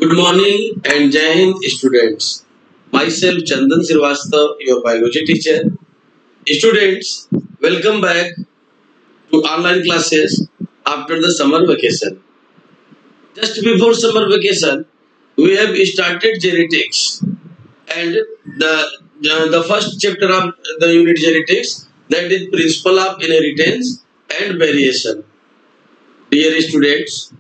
Good morning and Jai Hind students. Myself Chandan Srivastava, your biology teacher. Students, welcome back to online classes after the summer vacation. Just before summer vacation, we have started genetics and the first chapter of the unit genetics, that is principle of inheritance and variation. Dear students,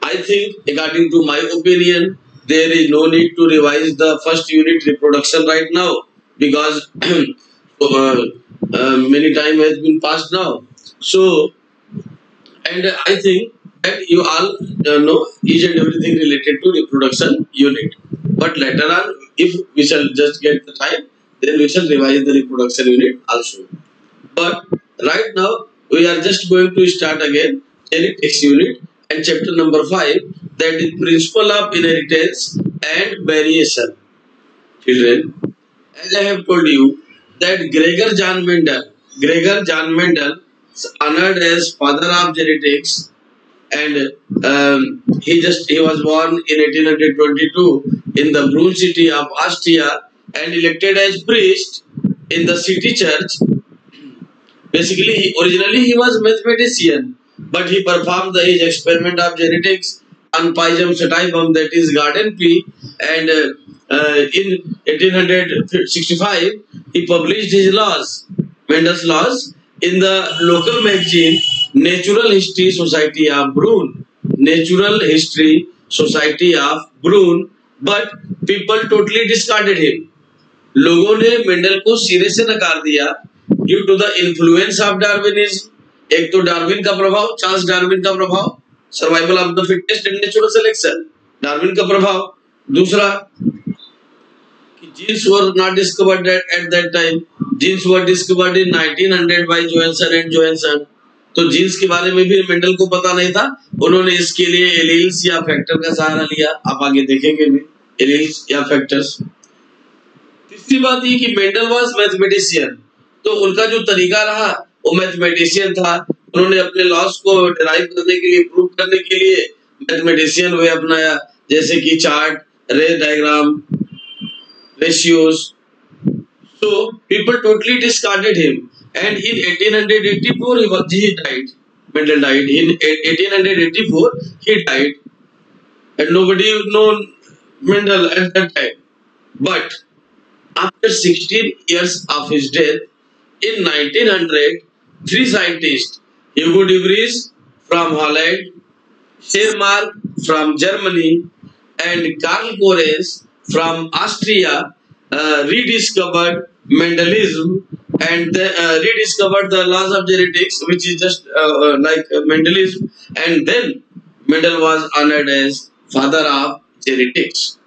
I think, according to my opinion, there is no need to revise the first unit reproduction right now because many time has been passed now. So, and I think that you all know each and everything related to reproduction unit. But later on, if we shall just get the time, then we shall revise the reproduction unit also. But right now, we are just going to start again genetics unit and chapter number 5, that is principle of inheritance and variation. Children, as I have told you that Gregor John Mendel, honored as father of genetics, and he was born in 1822 in the Brunn city of Austria and elected as priest in the city church. Basically, originally he was mathematician, but he performed his experiment of genetics on Pygium sativum, that is garden pea, and in 1865 he published his laws, Mendel's laws, in the local magazine Natural History Society of Brunn. Natural History Society of Brunn, but people totally discarded him. लोगों ने Mendel को सिरे से नकार दिया due to the influence of Darwinism. एक तो Darwin का प्रभाव, चार्ल्स डार्विन का प्रभाव, survival of the fittest and natural selection, Darwin का प्रभाव। दूसरा कि genes were not discovered at that time, genes were discovered in 1900 by Johannsen and Johannsen. तो जीन्स के बारे में भी मेंडल को पता नहीं था, उन्होंने इसके लिए एलील्स या फैक्टर का सहारा लिया। आप आगे देखेंगे भी एलील्स या फैक्टर्स। तीसरी बात ये कि मेंडल वाज मैथमेटिशियन, तो उनका जो तरीका रहा वो मैथमेटिशियन था। उन्होंने अपने लॉस को डिराइव करने के लिए, प्रूव करने के लिए मैथमेटिशियन वे अपनाया, जैसे कि चार्ट, रे diagram, ratios. So people totally discarded him, and in 1884 he died. Mendel died in 1884. He died, and nobody known Mendel at that time. But after 16 years of his death, in 1900, three scientists, Hugo de Vries from Holland, Schermark from Germany, and Karl Corres from Austria, rediscovered Mendelism and rediscovered the laws of genetics, which is just like Mendelism, and then Mendel was honored as father of genetics.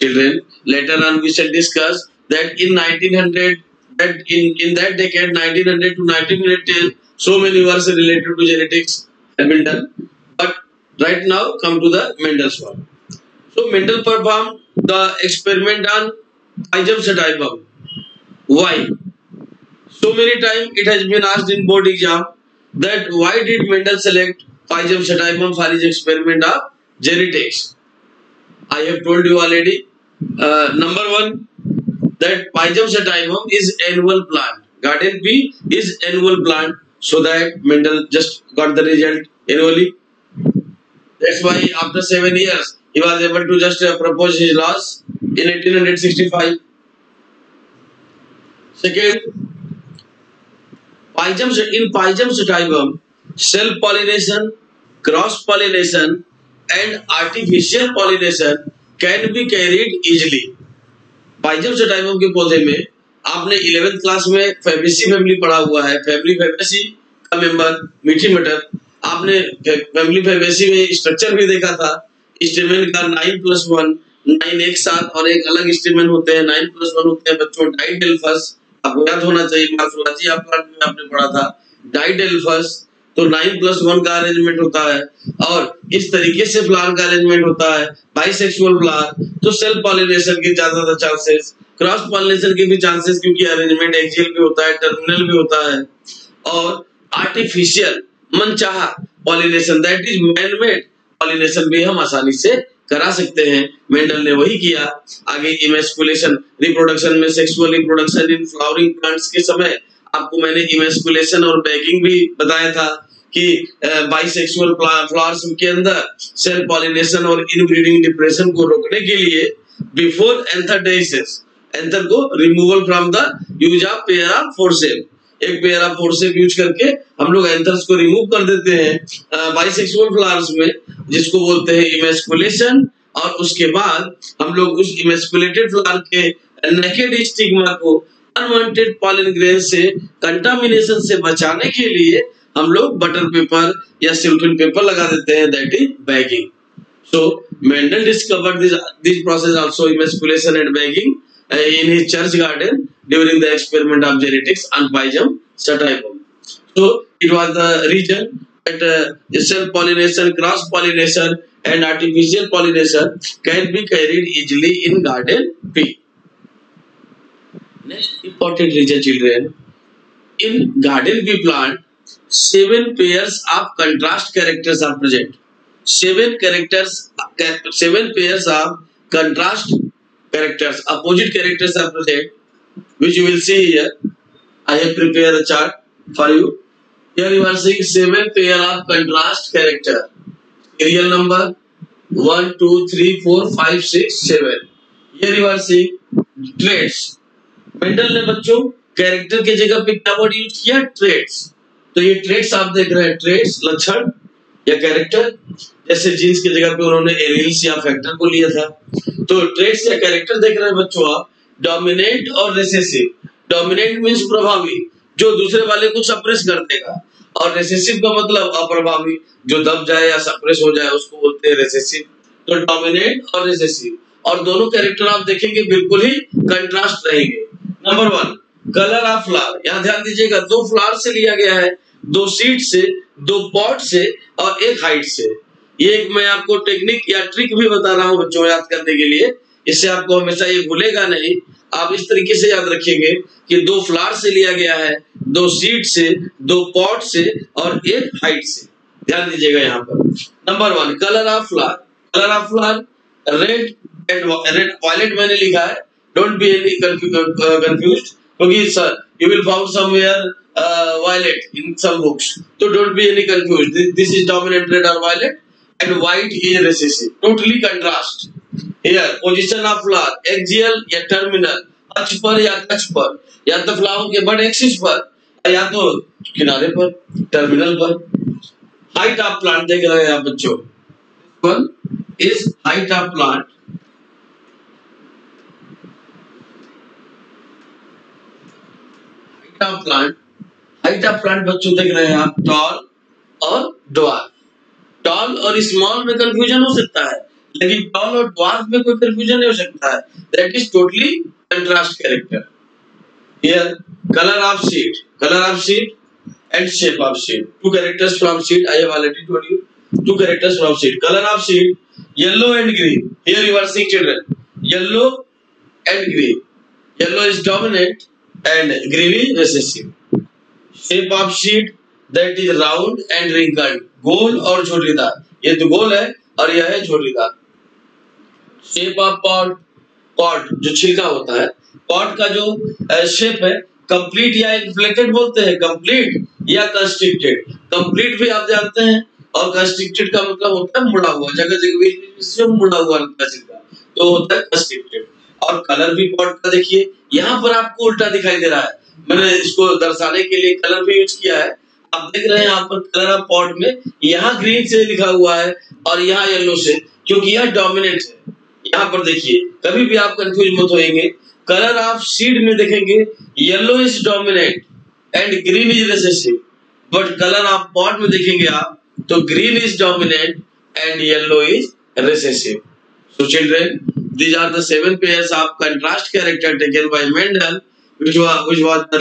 Children, later on we shall discuss that in 1900, that in that decade 1900 to 1910, so many works related to genetics have been done. But right now come to the Mendel's work. So Mendel performed the experiment on Pygium sativum. Why? So many times it has been asked in board exam that why did Mendel select Pygium sativum for his experiment of genetics? I have told you already. Number one, that Pygium sativum is annual plant. Garden pea is annual plant, so that Mendel just got the result annually. That's why after 7 years he was able to just propose his laws in 1865. Second, in Pygium sativum, self-pollination, cross-pollination and artificial pollination can be carried easily. Pygium sativum के पौधे में आपने 11th class में Fabaceae family पढ़ा हुआ है। Family Fabaceae का member मीठी मटर, आपने फैमिली फैबेसी में स्ट्रक्चर भी देखा था। स्टेमेन का 9+1, 9 एक साथ और एक अलग स्टेमेन होते हैं, 9+1 होते हैं बच्चों। डाइडेल्फस आपको याद होना चाहिए, मार्फोलॉजी आप प्लांट में आपने पढ़ा था। डाइडेल्फस तो 9+1 का अरेंजमेंट होता है, और इस तरीके से फ्लावर का अरेंजमेंट होता है। बाइसेक्सुअल फ्लावर तो सेल्फ पॉलिनेशन के ज्यादा चांसेस, क्रॉस पॉलिनेशन के भी चांसेस, क्योंकि अरेंजमेंट एक्सियल भी होता है, टर्मिनल भी होता है। और आर्टिफिशियल मनचाहा pollination, that is man made pollination भी हम आसानी से करा सकते हैं। मेंडल ने वही किया। आगे इमेस्कुलेशन, रिप्रोडक्शन में sexual reproduction in flowering plants के समय आपको मैंने इमेस्कुलेशन और बैगिंग भी बताया था कि बाइसेक्सुअल फ्लावर्स के अंदर सेल पॉलिनेशन और इनब्रीडिंग डिप्रेशन को रोकने के लिए बिफोर एंथरडेसिस, एंथर को removal from the use of pair of forcep, एक पेयर ऑफ फोर्सेप यूज करके हम लोग एंथर्स को रिमूव कर देते हैं बाइसेक्सुअल फ्लावर्स में, जिसको बोलते हैं इमेस्कुलेशन। और उसके बाद हम लोग उस इमेस्कुलेटेड फ्लावर के नेकेड स्टिग्मा को अनवांटेड पॉलन ग्रेन से कंटामिनेशन से बचाने के लिए हम लोग बटर पेपर या सिल्टन पेपर लगा देते हैं, that is bagging. So Mendel discovered this process also, emasculation and bagging, in his church garden during the experiment of genetics on Pygium sativum. So it was the region that self pollination, cross pollination, and artificial pollination can be carried easily in garden P. Next important region, children, in garden P plant, 7 pairs of contrast characters are present. 7 pairs of contrast characters, opposite characters are present, which you will see here. I have prepared a chart for you. Here you are seeing 7 pair of contrast character. Serial number 1, 2, 3, 4, 5, 6, 7. Here you are seeing traits. Mendel ने बच्चों character के जगह पे क्या word use किया? Traits. तो ये traits आप देख रहे हैं, ट्रेट्स लक्षण या कैरेक्टर। जैसे जीन्स की जगह पे उन्होंने एलील्स या फैक्टर को लिया था। तो ट्रेट्स या कैरेक्टर देख रहे हैं बच्चों आप, डोमिनेंट और रिसेसिव। डोमिनेंट मींस प्रभावी, जो दूसरे वाले को सप्रेस कर देगा, और रिसेसिव का मतलब अप्रभावी, जो दब जाए या सप्रेस हो जाए उसको बोलते हैं रिसेसिव। तो डोमिनेंट और रिसेसिव, और दोनों कैरेक्टर आप देखेंगे बिल्कुल ही कंट्रास्ट रहेंगे। Number 1, colour of flower. यहाँ ध्यान दीजिएगा, 2 फ्लावर से लिया गया है, 2 सीड से, 2 पॉट से और 1 हाइट से। ये एक मैं आपको टेक्निक या ट्रिक भी बता रहा हूँ बच्चों याद करने के लिए, इससे आपको हमेशा ये भूलेगा नहीं। आप इस तरीके से याद रखेंगे कि 2 फ्लावर से लिया गया है, 2 सीड से, 2 पॉट से और 1 हाइट से। ध्यान दीजिएगा यहाँ पर। Number 1, colour of flower. Colour of flower red and red, violet मैंने लिखा है, डोंट बी एनी कंफ्यूज्ड, क्योंकि sir you will found somewhere violet in some books, so don't be any confused. This is dominant red or violet, and white is recessive, totally contrast. Here position of flower, axial या terminal, अक्ष पर या कक्ष पर, या तो flower के बड axis पर या तो किनारे पर, टर्मिनल पर। हाइट ऑफ प्लांट देख रहे हैं आप बच्चों, one is height of plant. Height of plant बच्चों देख रहे हैं आप, टॉल और ड्वार्फ। टॉल और स्मॉल में कंफ्यूजन हो सकता है, लेकिन टॉल और ड्वार्फ में कोई कंफ्यूजन नहीं हो सकता है। That is totally contrast character. Here colour of seed and shape of seed. 2 characters from seed. I have already told you. 2 characters from seed. Color of seed, yellow and green. Here you are seeing children, yellow and green. Yellow is dominant and green is recessive. Shape of seed, that is round and wrinkled. गोल और झोलीदार, ये तो गोल है और यह है झोलीदार। Shape of pod जो छिलका होता है, pod का जो शेप है, कंप्लीट या इन्फ्लेटेड बोलते हैं, कंप्लीट या कंस्ट्रिक्टेड। कंप्लीट भी आप जानते हैं, और कंस्ट्रिक्टेड का मतलब होता है मुड़ा हुआ, जगह जगह से मुड़ा हुआ छिलका, तो होता है कंस्ट्रिक्टेड। और कलर भी पॉट का देखिए, यहाँ पर आपको उल्टा दिखाई दे रहा है, मैंने इसको दर्शाने के लिए कलर भी यूज किया है। आप देख रहे हैं यहाँ पर कलर ऑफ पॉट में यहाँ ग्रीन से लिखा हुआ है और यहाँ येलो से, क्योंकि यह डोमिनेंट है। यहाँ पर देखिए, कभी भी आप कंफ्यूज मत होएंगे। कलर ऑफ सीड में देखेंगे yellow is dominant and green is recessive, but colour of pot में देखेंगे आप तो green is dominant and yellow is recessive. So children, these are the 7 pairs of contrast character taken by Mendel, which was the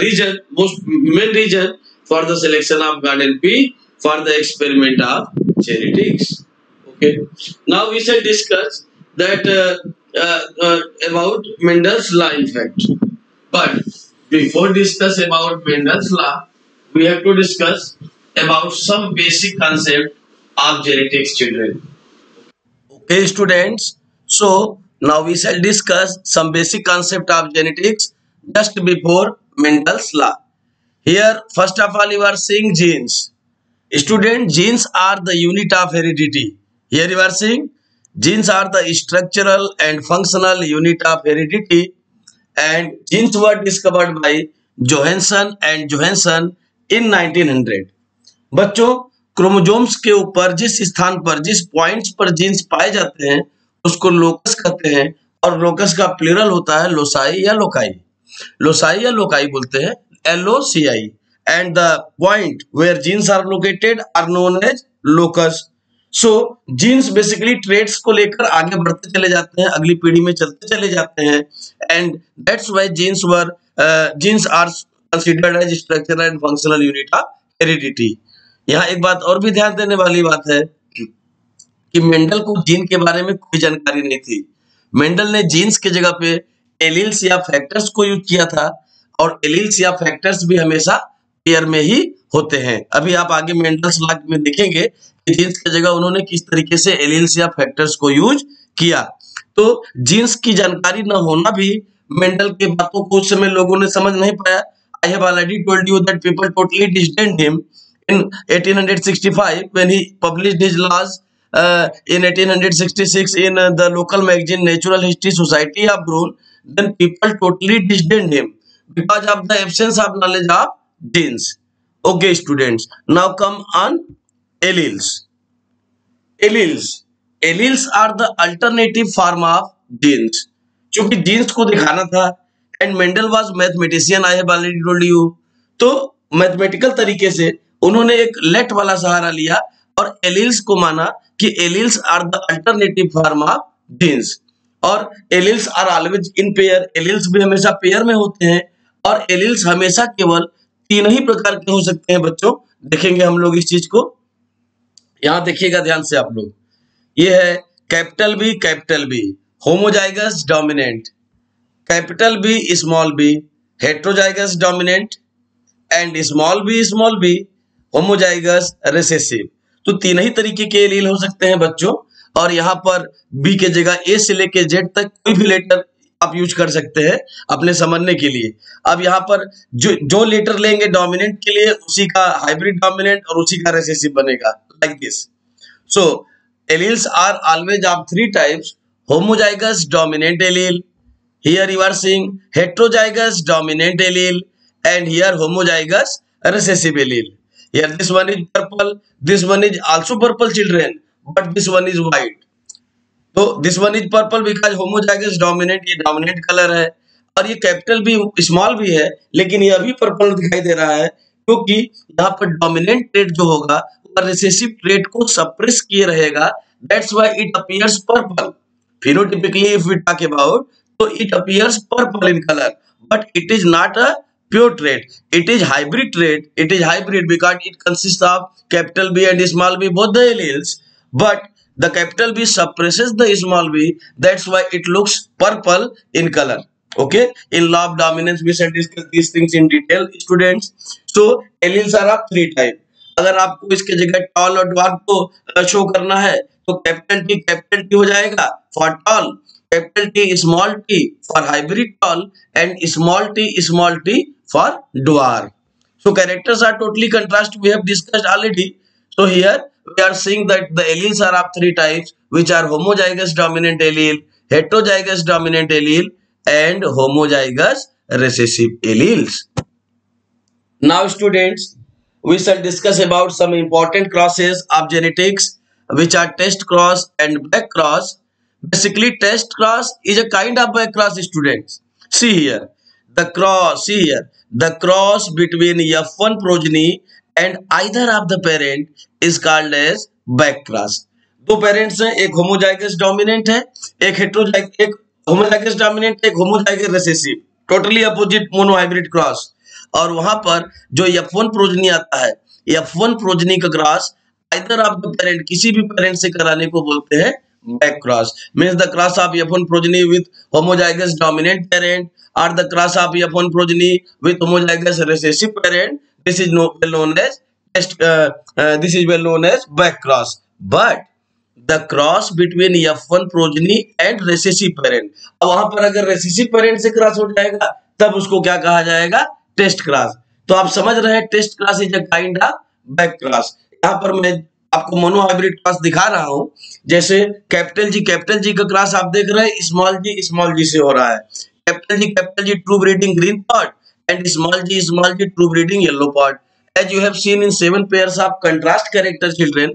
main reason for the selection of garden P for the experiment of genetics. Okay, now we shall discuss that about Mendel's law, in fact. But before discuss about Mendel's law, we have to discuss about some basic concept of genetics, children. Hey students, so now we shall discuss some basic concept of genetics just before Mendel's law. Here, first of all, you are seeing genes. Student, genes are the unit of heredity. Here you are seeing genes are the structural and functional unit of heredity, and genes were discovered by Johanson in 1900. बच्चों, chromosomes के ऊपर जिस स्थान पर जिस points पर jeans पाए जाते हैं उसको लोकस कहते हैं, और लोकस का प्लूरल होता है लोसाई या लोकाई। लोसाई या लोकाई बोलते हैं, LOCI, and the point where genes are located are known as locus. So genes basically traits को लेकर आगे बढ़ते चले जाते हैं, अगली पीढ़ी में चलते चले जाते हैं, and that's why genes are considered as structural and functional unit of heredity. यहाँ एक बात और भी ध्यान देने वाली बात है कि मेंडल को जीन के बारे में कोई जानकारी नहीं थी। मेंडल ने जीन्स के जगह पे एलील्स या फैक्टर्स को यूज किया था, और एलील्स या फैक्टर्स भी हमेशा पेयर में ही होते हैं। अभी आप आगे मेंडल्स लॉ में देखेंगे कि जीन्स की जगह उन्होंने किस तरीके से एलील्स या फैक्टर्स को यूज किया। तो जीन्स की जानकारी न होना भी मेंडल के बातों को उस समय लोगों ने समझ नहीं पाया। I have already told you that people totally disdained him in 1865 when he published his laws in 1866 in the local magazine Natural History Society of Brunn. Then people totally disdained him because of the absence of knowledge of genes. Okay students, now come on alleles. Alleles are the alternative form of genes. चूंकि jeans को दिखाना था, and Mendel was mathematician, I have already told you, तो mathematical तरीके से उन्होंने एक late वाला सहारा लिया और एलील्स को माना कि alleles are the alternative form of genes, और alleles are always in pair. Alleles भी हमेशा पेयर में होते हैं, और एलील्स हमेशा केवल 3 ही प्रकार के हो सकते हैं। बच्चों देखेंगे हम लोग इस चीज को, यहां देखिएगा ध्यान से आप लोग। ये है capital B homozygous dominant, capital B small B heterozygous dominant, and small B homozygous recessive. तो 3 ही तरीके के एलील हो सकते हैं बच्चों, और यहाँ पर बी के जगह ए से लेके जेड तक कोई भी लेटर आप यूज कर सकते हैं अपने समझने के लिए। अब यहाँ पर जो लेटर लेंगे डोमिनेंट के लिए उसी का हाइब्रिड डोमिनेंट और उसी का रिसेसिव बनेगा, like this. So alleles are always of 3 types, homozygous dominant allele, here you are seeing heterozygous dominant allele, and here homozygous recessive allele. Here this one is purple, this one is also purple children, but this one is white. तो this one is purple because homozygous dominant, ये dominant color है, और ये capital भी small भी है, लेकिन ये अभी पर्पल दिखाई दे रहा है क्योंकि यहाँ पर डोमिनेंट ट्रेट जो होगा वो रिसेसिव ट्रेट को सप्रेस किए रहेगा। That's why it appears purple. Phenotypically if we talk about, so it appears purple in color, but it is not a pure trait, it is hybrid trait. It is hybrid because it consists of capital B and small b, both the alleles, but the capital B suppresses the small b, that's why it looks purple in color. Okay, in law of dominance we shall discuss these things in detail students. So alleles are of 3 type. अगर आपको इसके जगह toll और dwarf को show करना है तो capital T हो जाएगा for tall, capital T small t for hybrid tall, and small t for dwarf. So characters are totally contrast, we have discussed already. So here we are seeing that the alleles are of 3 types, which are homozygous dominant allele, heterozygous dominant allele, and homozygous recessive alleles. Now students, we shall discuss about some important crosses of genetics, which are test cross and back cross. Basically test cross is a kind of back cross students. See here the cross between F1 progeny and either of the parent is called as back cross. 2 parents हैं, एक homozygous dominant है, एक homozygous dominant, एक homozygous recessive, totally opposite monohybrid cross. और वहां पर जो F1 progeny आता है, F1 प्रोजनी का cross either of the parent, किसी भी पेरेंट से कराने को बोलते हैं back cross. Means the cross of F1 progeny with homozygous dominant parent or the cross of F1 progeny with homozygous recessive parent. This is well known as back cross. But the cross between F1 progeny and recessive parent. अब वहां पर अगर recessive parent से cross हो जाएगा तब उसको क्या कहा जाएगा? Test cross. तो आप समझ रहे हैं test cross is a kind of back cross. यहाँ पर मैं आपको मोनो हाइब्रिड क्रॉस दिखा रहा हूं। जैसे कैपिटल जी का क्रॉस आप देख रहे हैं स्मॉल जी से हो रहा है। Capital G true breeding green pot and small g true breeding yellow pod. As you have seen in 7 pairs of contrast character children,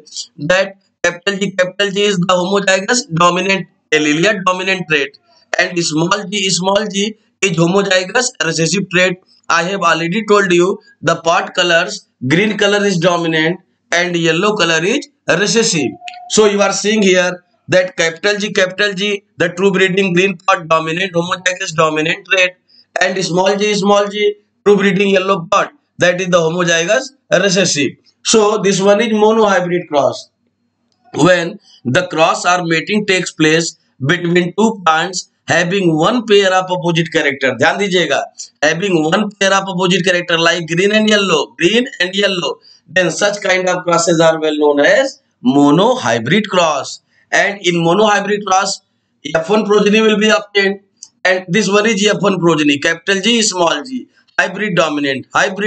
that capital G is the homozygous dominant allele dominant trait, and small g is homozygous recessive trait. I have already told you the pod colors. Green color is dominant and yellow color is recessive. So you are seeing here that capital G, the true breeding green pod dominant homozygous dominant trait, and small g true breeding yellow pod, that is the homozygous recessive. So this one is monohybrid cross. When the cross or mating takes place between two plants having one pair of opposite character, ध्यान दीजिएगा, having one pair of opposite character like green and yellow, then such kind of crosses are well known as monohybrid cross. And in monohybrid cross, F1 progeny will be obtained, and this one is F1 progeny, capital G, small g, hybrid dominant, and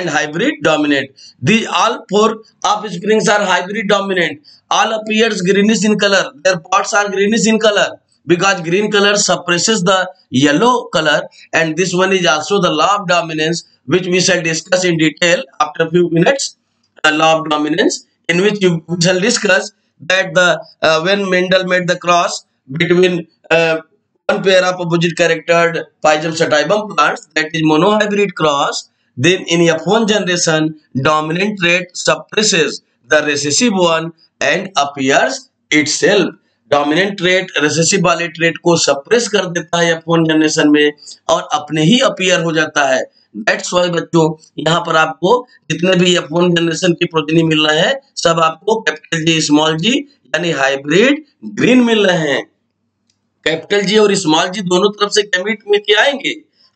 hybrid dominant. These all four offsprings are hybrid dominant. All appears greenish in color. Their pods are greenish in color because green color suppresses the yellow color, and this one is also the law of dominance, which we shall discuss in detail after a few minutes. Law of dominance, in which we shall discuss that the when Mendel made the cross between one pair of opposite charactered Pygium sativum plants, that is monohybrid cross, then in F1 generation dominant trait suppresses the recessive one and appears itself. Dominant trait recessive वाले trait को suppress कर देता है F1 generation में और अपने ही appear हो जाता है। दैट्स व्हाई बच्चों यहाँ पर आपको जितने भी F1 जनरेशन की प्रोटीन मिल रहे हैं सब आपको कैपिटल जी स्मॉल जी यानी हाइब्रिड ग्रीन मिल रहे हैं। कैपिटल जी और स्मॉल जी दोनों तरफ से गैमीट मिलके आएंगे,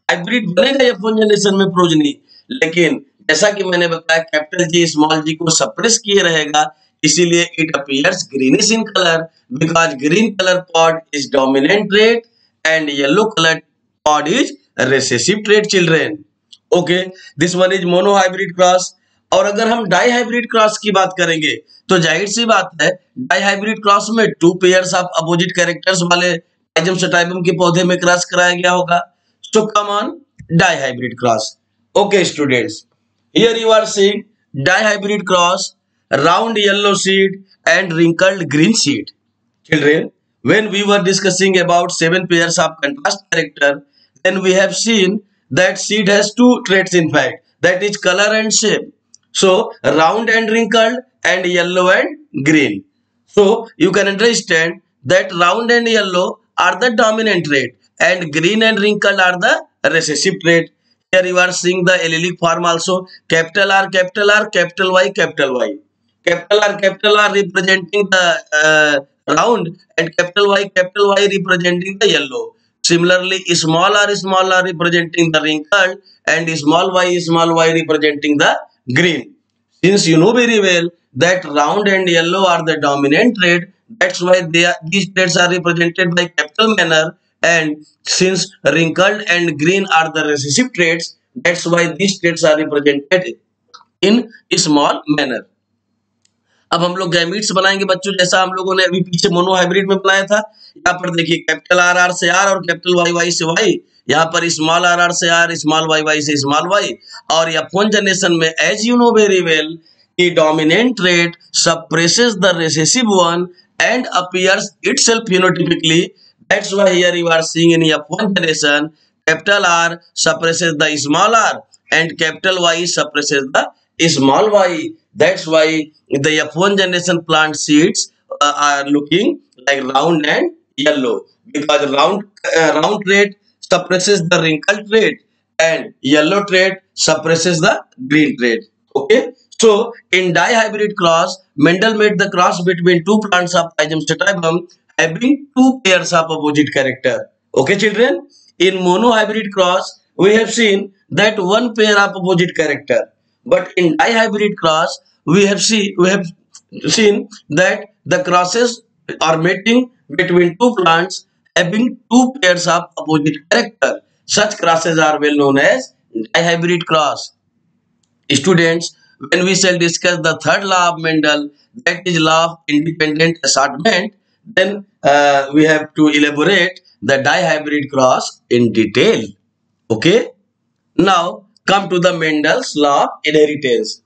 हाइब्रिड बनेगा F1 जनरेशन में प्रोजनी। लेकिन जैसा कि मैंने बताया कैपिटल जी स्मॉल जी को सप्रेस किए रहेगा, इसीलिए it appears greenish in colour because green colour pod is dominant trait and yellow colour pod is recessive trait children. Okay, this one is mono hybrid cross. और अगर हम die hybrid cross की बात करेंगे तो जाहिर सी बात है डाई हाइब्रिड क्रॉस में to pairs of opposite characters वाले पाइजम सटाइबम के पौधे में क्रॉस कराया गया होगा। So come on dihybrid cross. Okay students, here you are seeing dihybrid cross, round yellow seed and wrinkled green seed. Children, when we were discussing about 7 pairs of contrast character, then we have seen that seed has two traits in fact, that is color and shape. So round and wrinkled and yellow and green. So you can understand that round and yellow are the dominant trait and green and wrinkled are the recessive trait. Here you are seeing the allelic form also, capital R, capital Y, capital Y. Capital R representing the round and capital Y representing the yellow. Similarly, small r representing the wrinkled and small y representing the green. Since you know very well that round and yellow are the dominant trait, that's why these traits are represented by capital manner, and since wrinkled and green are the recessive traits, that's why these traits are represented in small manner. अब हम लोग gametes बनाएंगे बच्चों, जैसा हम लोगों ने अभी पीछे मोनो हाइब्रिड में बनाया था। यहाँ पर देखिए कैपिटल आर से आर और कैपिटल वाई से वाई, यहाँ पर स्मॉल आर से आर, स्मॉल वाई से स्मॉल वाई। और F1 जनरेशन में as you know very well कि dominant trait suppresses the recessive one and appears itself phenotypically. That's why here you are seeing in F1 generation capital R suppresses the small r and capital Y suppresses the small y. That's why the F1 generation plant seeds are looking like round and yellow because round trait suppresses the wrinkled trait and yellow trait suppresses the green trait. Okay, so in dihybrid cross, Mendel made the cross between two plants of Pygium sativum having two pairs of opposite character. Okay, children, in monohybrid cross we have seen that one pair of opposite character. But in dihybrid cross, we have seen that the crosses are mating between two plants having two pairs of opposite character. Such crosses are well known as dihybrid cross. Students, when we shall discuss the third law of Mendel, that is law of independent assortment, then we have to elaborate the dihybrid cross in detail. Okay. Now come to the Mendel's law of inheritance.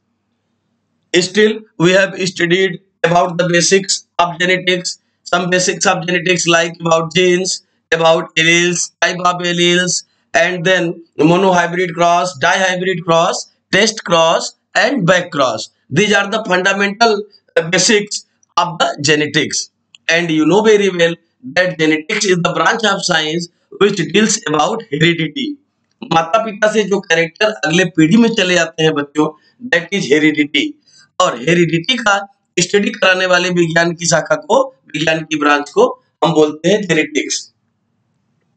Still, we have studied about the basics of genetics, some basics of genetics like about genes, about alleles, type of alleles, and then monohybrid cross, dihybrid cross, test cross, and back cross. These are the fundamental basics of the genetics. And you know very well that genetics is the branch of science which deals about heredity. माता पिता से जो character अगले पीढ़ी में चले जाते हैं बच्चों, दैट इज हेरिडिटी। और हेरिडिटी का स्टडी कराने वाले विज्ञान की शाखा को, विज्ञान की ब्रांच को हम बोलते हैं genetics.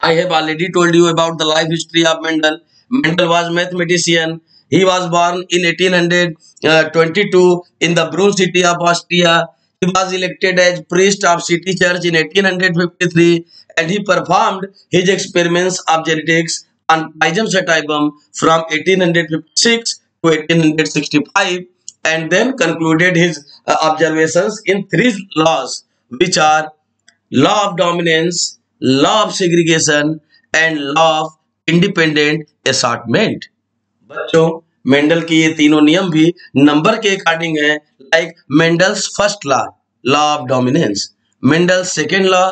I have already told you about the life history of Mendel. Mendel was mathematician. He was born in 1822 in the Brunn city of Austria. He was elected as priest of city church in 1853, and he performed his experiments of genetics on Pygium sativum from 1856 to 1865, and then concluded his observations in three laws, which are law of dominance, law of segregation and law of independent assortment। बच्चों, Mendel के ये तीनों नियम भी number के according है, like Mendel's first law, law of dominance, Mendel's second law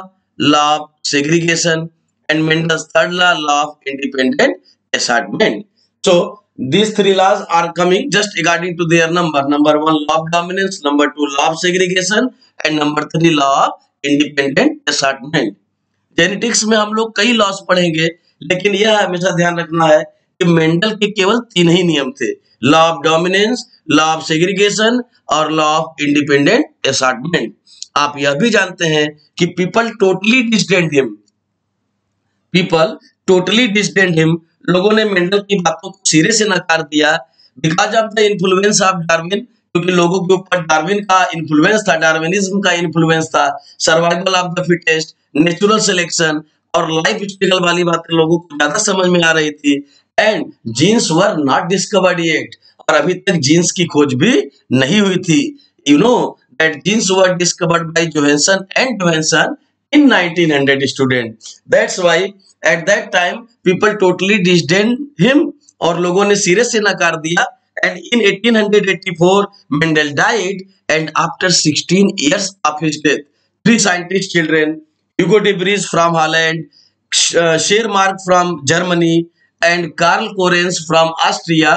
of segregation and Mendel's third law of independent assortment. So these three laws are coming just according to their number. Number one, law of dominance. Number two, law of segregation. And number three, law of independent assortment. Genetics में हम लोग कई loss पढ़ेंगे, लेकिन यह हमेशा ध्यान रखना है कि मेंडल के केवल तीन ही नियम थे, law of dominance, law of segregation और लॉ ऑफ इंडिपेंडेंट असॉर्टमेंट। आप यह भी जानते हैं कि people totally disdained him, people totally disdained him, लोगों ने मेंडल की बातों को सिरे से नकार दिया because of the influence of Darwin, क्योंकि लोगों के ऊपर डार्विन का इन्फ्लुएंस था, डार्विनिज्म का इन्फ्लुएंस था, survival of the fittest, natural selection और लाइफ स्टाइल वाली बातें लोगों को ज्यादा समझ में आ रही थी। And genes were not discovered yet, और अभी तक जीन्स की खोज भी नहीं हुई थी। You know that genes were discovered by Johannsen and Johansson in 1900 student. That's why at that time people totally disdained him और लोगों ने सिरे से नकार दिया। And in 1884 Mendel died, and after 16 years of his death, three scientist children, Hugo de Vries from Holland, Schermark from Germany and Karl Lorenz from Austria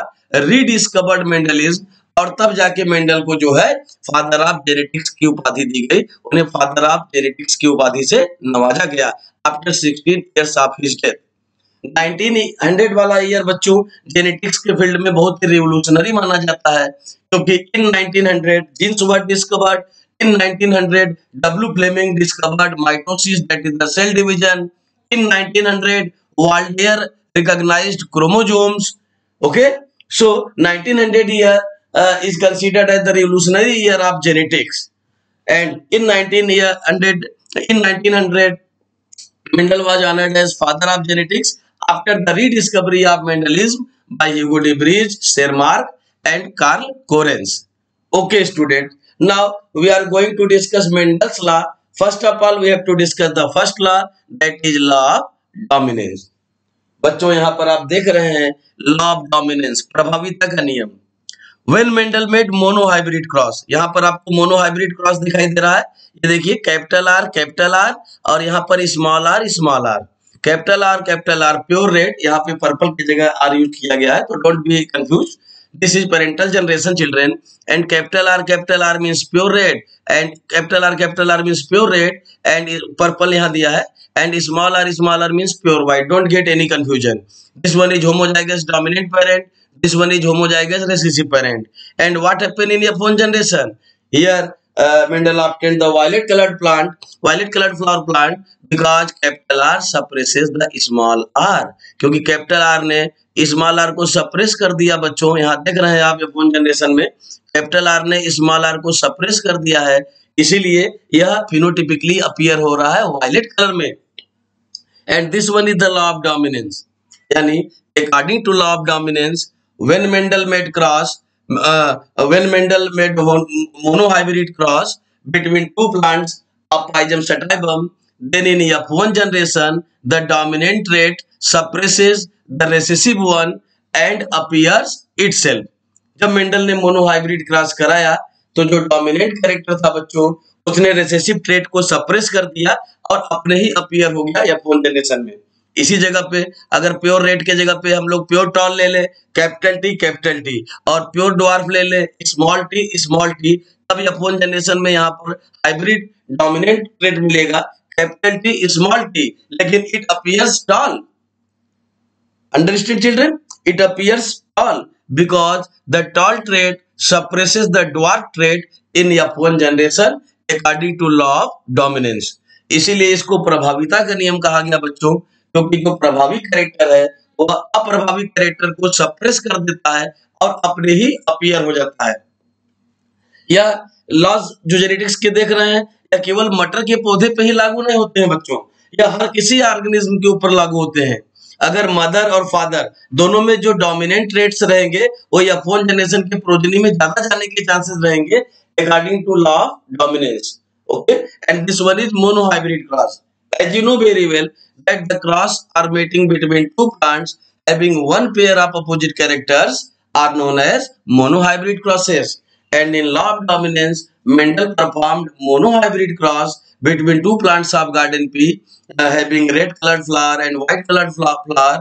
rediscovered Mendelism, और तब जाके मेंडल को जो है फादर ऑफ जेनेटिक्स की उपाधि दी गई, उन्हें फादर ऑफ जेनेटिक्स की उपाधि से नवाजा गया after 16 years of his death. 1900 वाला ईयर बच्चों जेनेटिक्स के फील्ड में बहुत ही रिवोल्यूशनरी माना जाता है, क्योंकि in 1900 genes were discovered, in 1900 W Flemming discovered mitosis, that is the cell division, in 1900 Waldeyer recognized chromosomes. Okay, so 1900 year is considered as the revolutionary year of genetics, and in 1900 Mendel was honored as father of genetics after the rediscovery of Mendelism by Hugo de Vries, Schermark and Karl Lorenz. Okay student, now we are going to discuss Mendel's law. First of all we have to discuss the first law, that is law of dominance। बच्चों यहाँ पर आप देख रहे हैं law of dominance, प्रभाविता का नियम। When Mendel made monohybrid cross, यहाँ पर आपको मोनोहाइब्रिड क्रॉस दिखाई दे रहा है, ये देखिए कैपिटल आर और यहाँ पर small R, capital R pure red, यहाँ पे पर्पल की जगह आर यूज किया गया है, तो don't be confuse, this is parental generation children. And capital R means pure red, and capital R means pure red, and purple यहाँ दिया है, and small r means pure white, don't get any confusion. This one is homozygous dominant parent, this one is homozygous recessive parent. And what happen in F1 generation? Here Mendel obtained the violet colored flower plant because capital R suppresses the small r. क्योंकि capital R ने small r को suppress कर दिया बच्चों, यहाँ देख रहे हैं आप F1 जनरेशन में कैपिटल R ने स्मॉल r को सप्रेस कर दिया है, इसीलिए यह फिनोटिपिकली अपीयर हो रहा है वायलेट कलर में। And this one is the law of dominance, यानी according to law of dominance when Mendel made cross when Mendel made monohybrid cross between two plants of Pygium sativum, then in F1 generation the dominant trait suppresses the recessive one and appears itself. जब Mendel ने monohybrid cross कराया तो जो dominant character था बच्चों उसने recessive trait को suppress कर दिया और अपने ही अपीयर हो गया F1 जनरेशन में। इसी जगह पे अगर प्योर रेड के जगह पे हम लोग प्योर टॉल ले ले कैपिटल टी और प्योर ड्वार्फ ले ले स्मॉल टी, तब F1 जनरेशन में यहाँ पर हाइब्रिड डोमिनेंट ट्रेट मिलेगा कैपिटल टी स्मॉल टी, लेकिन it appears tall. Understand children? It appears tall because the tall trait suppresses the dwarf trait in F1 generation according to law of dominance. इसीलिए इसको प्रभाविता का नियम कहा गया बच्चों, क्योंकि जो प्रभावी कैरेक्टर है वह अप्रभावी कैरेक्टर को सप्रेस कर देता है और अपने ही अपीयर हो जाता है। यह लॉज जो जेनेटिक्स के देख रहे हैं यह केवल मटर के पौधे पे ही लागू नहीं होते हैं बच्चों, यह हर किसी ऑर्गेनिज्म के ऊपर लागू होते हैं। अगर मदर और फादर दोनों में जो डोमिनेंट ट्रेट्स रहेंगे वो F1 जनरेशन के प्रोजेनी में ज्यादा जाने के चांसेस रहेंगे according to law of dominance. Okay, and this one is monohybrid cross. As you know very well that the cross are mating between two plants having one pair of opposite characters are known as monohybrid crosses, and in law of dominance Mendel performed monohybrid cross between two plants of garden pea having red colored flower and white colored flower,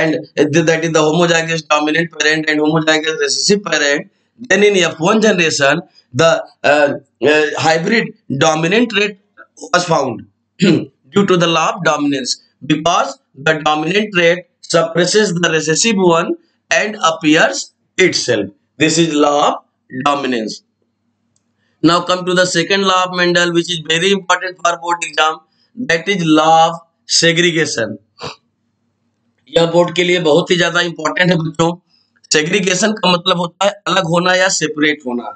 and that is the homozygous dominant parent and homozygous recessive parent. Then in F1 generation the hybrid dominant trait was found due to the law of dominance because the dominant trait suppresses the recessive one and appears itself. This is law of dominance. Now come to the second law of Mendel, which is very important for board exam, that is law of segregation. यह board के लिए बहुत ही ज्यादा important है बच्चों। Segregation का मतलब होता है अलग होना या सेपरेट होना।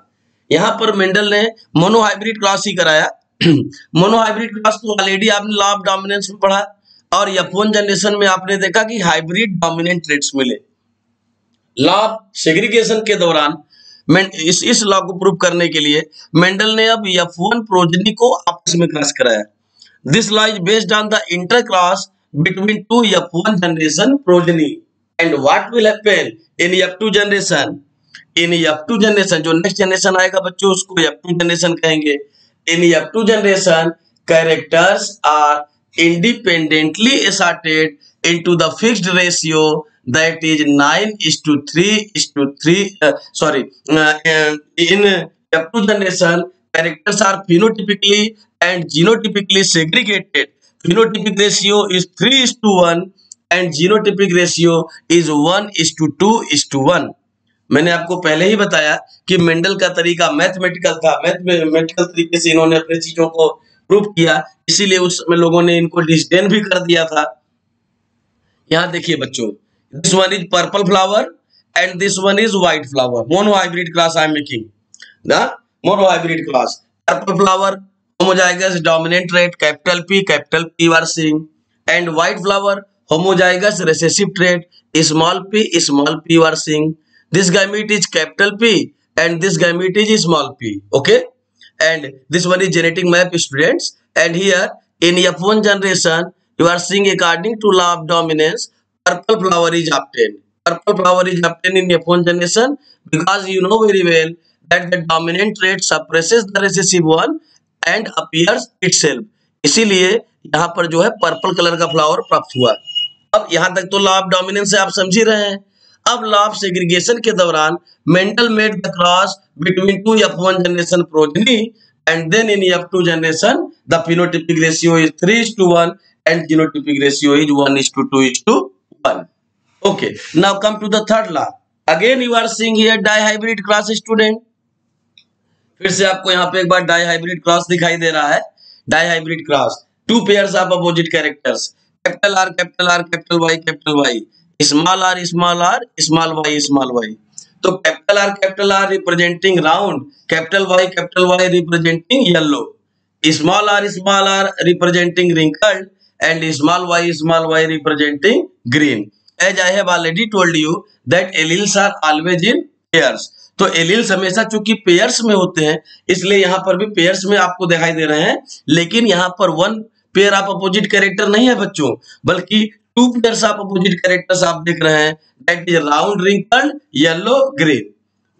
यहाँ पर मेंडल ने मोनोहाइब्रिड क्रॉस ही कराया। मोनोहाइब्रिड क्रॉस तो ऑलरेडी आपने लॉ ऑफ डोमिनेंस में पढ़ा और F1 जनरेशन में आपने देखा कि हाइब्रिड डोमिनेंट ट्रेट्स मिले। लॉ ऑफ सेग्रीगेशन के दौरान इस लॉ को प्रूव करने के लिए मेंडल ने अब F1 प्रोजेनी को आपस में क्रॉस कराया। This law is based on the intercross between two F1 generation progeny and what will happen in F2 generation. In F2 generation जो नेक्स्ट जनरेशन आएगा बच्चों उसको F2 जनरेशन कहेंगे। In F2 generation characters are independently assorted into the fixed ratio that is 9:3:3. In F2 generation characters are phenotypically and genotypically segregated. Phenotypic ratio is 3:1 and genotypic ratio is 1:2:1. मैंने आपको पहले ही बताया कि Mendel का तरीका mathematical था, mathematical तरीके से इन्होंने अपनी चीजों को प्रूव किया, इसीलिए उस समय लोगों ने इनको डिस्डेन भी कर दिया था। यहाँ देखिए बच्चों, this one is purple flower and this one is white flower. Monohybrid cross I am making. The monohybrid cross. Purple flower homozygous dominant trait capital P you are seeing, and white flower homozygous recessive trait small p you are seeing. This gamete is capital P and this gamete is small p. Okay, and this one is genetic map students, and here in F1 generation you are seeing according to law of dominance purple flower is obtained. Purple flower is obtained in F1 generation because you know very well that the dominant trait suppresses the recessive one and appears itself. इसीलिए यहाँ पर जो है purple colour का flower प्राप्त हुआ। अब यहाँ तक तो लॉ ऑफ डोमिनेंस से आप समझ ही रहे हैं। अब लॉ ऑफ सेग्रीगेशन के दौरान Mendel made the cross between two F1 generation progeny and then in F2 generation the phenotypic ratio is 3:1 and genotypic ratio is 1:2:1. Okay, now come to the third law. Again you are seeing here dihybrid cross student. फिर से आपको यहाँ पे एक बार die hybrid cross दिखाई दे रहा है, dihybrid cross, two pairs of opposite characters, capital R capital R capital Y, small r small r small y. तो capital R representing round, capital Y representing yellow, small r representing wrinkled and small y representing green. As I have already told you that alleles are always in pairs. तो alleles हमेशा चूंकि pairs में होते हैं इसलिए यहाँ पर भी पेयर्स में आपको दिखाई दे रहे हैं, लेकिन यहाँ पर one pair of opposite character नहीं है बच्चों, बल्कि to pairs of opposite characters आप देख रहे हैं, that is round, wrinkled, yellow, green.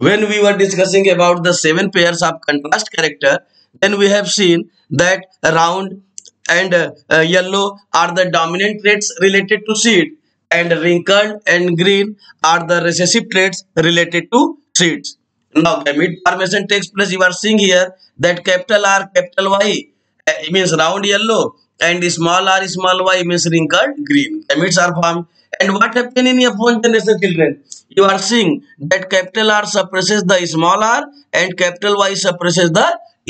When we were discussing about the 7 pairs of contrast character, then we have seen that round and yellow are the dominant traits related to seed, and wrinkled and green are the recessive traits related to seeds. Now gamete formation takes place. You are seeing here that capital R capital Y means round yellow and small r small y means wrinkled green. Gametes are formed. And what happen in F1 generation, children? You are seeing that capital R suppresses the small r and capital Y suppresses the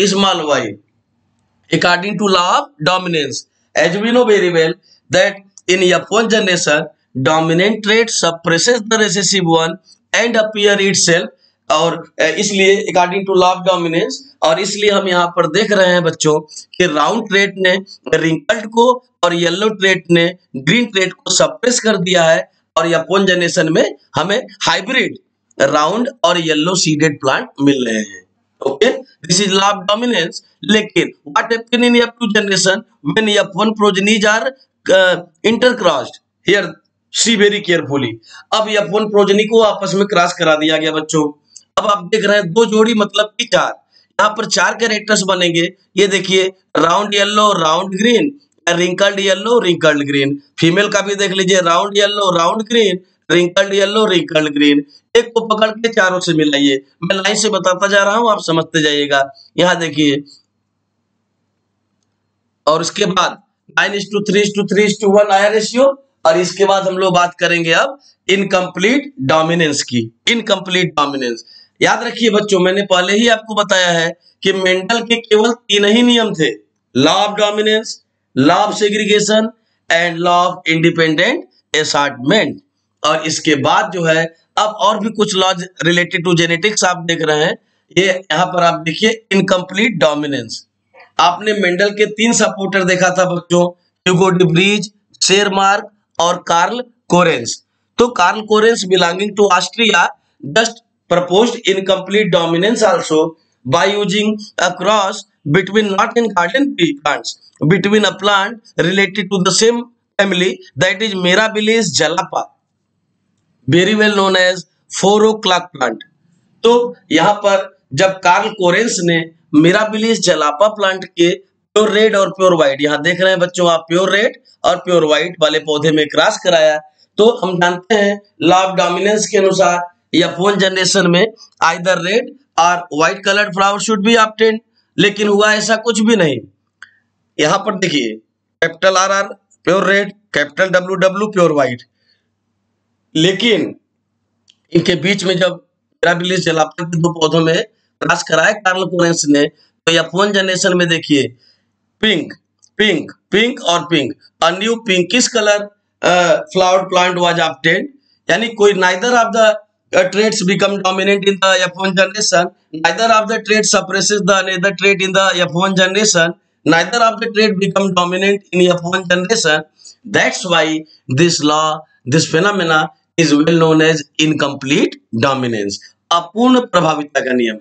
small y. According to law of dominance, as we know very well that in F1 generation, dominant trait suppresses the recessive one and appear itself, और इसलिए according to law of dominance, और इसलिए हम यहाँ पर देख रहे हैं बच्चों कि राउंड ट्रेट ने रिंकल्ड को और येलो ट्रेट ने ग्रीन ट्रेट को सप्रेस कर दिया है, और F1 जनरेशन में हमें हाइब्रिड राउंड और येलो सीडेड प्लांट मिल रहे हैं. Okay, this is law of dominance. लेकिन what happen in F2 generation when F1 progenies are intercrossed? Here see very carefully. अब F1 प्रोजेनी को आपस में क्रॉस करा दिया गया बच्चों. अब आप देख रहे हैं दो जोड़ी मतलब कि 4, यहाँ पर 4 कैरेक्टर्स बनेंगे. ये देखिए, round yellow round green, wrinkled yellow wrinkled green. Female का भी देख लीजिए, round yellow round green, wrinkled yellow wrinkled green. एक को पकड़ के चारों से मिलाइए. मैं लाइन से बताता जा रहा हूं, आप समझते जाइएगा. यहाँ देखिए, और उसके बाद 9:3:3:1 आया रेशियो. और इसके बाद हम लोग बात करेंगे अब इनकम्प्लीट डोमिनेंस की. इनकम्प्लीट डोमिनेंस याद रखिए बच्चों, मैंने पहले ही आपको बताया है कि मेंडल के केवल 3 ही नियम थे: law of dominance, law of segregation and law of independent assortment. और इसके बाद जो है अब और भी कुछ लॉ रिलेटेड टू जेनेटिक्स आप देख रहे हैं. ये यहाँ पर आप देखिए इनकम्प्लीट डोमिनेंस. आपने मेंडल के 3 सपोर्टर देखा था बच्चों, ह्यूगो डी व्रीज, शेरमार्क और कार्ल कोरेंस. तो Karl Correns belonging to Austria just proposed incomplete dominance also by using a cross between not in garden plants between a plant related to the same family, that is Mirabilis jalapa, very well known as 4 o'clock plant. तो यहाँ पर जब Karl Correns ने mirabilis जलापा plant के pure red और pure white, यहाँ देख रहे हैं बच्चों आप, प्योर रेड और प्योर व्हाइट वाले पौधे में क्रॉस कराया, तो हम जानते हैं लॉ ऑफ डोमिनेंस के अनुसार F1 जनरेशन में आइदर रेड और white coloured flower should be obtained. लेकिन हुआ ऐसा कुछ भी नहीं. यहाँ पर देखिए, capital R R pure red, capital W W pure white. लेकिन इनके बीच में जब मिराबिलिस जलापा के 2 पौधों में क्रॉस कराया कार्ल कोरेंस ने, तो F1 जनरेशन में देखिए पिंक पिंक पिंक और pink, a new pinkish colour flower plant was obtained. यानी कोई neither of the traits become dominant in the F1 generation, neither of the traits suppresses the another trait in the F1 generation, neither of the trait become dominant in F1 generation. That's why this law, this phenomena is well known as incomplete dominance, अपूर्ण प्रभाविता का नियम.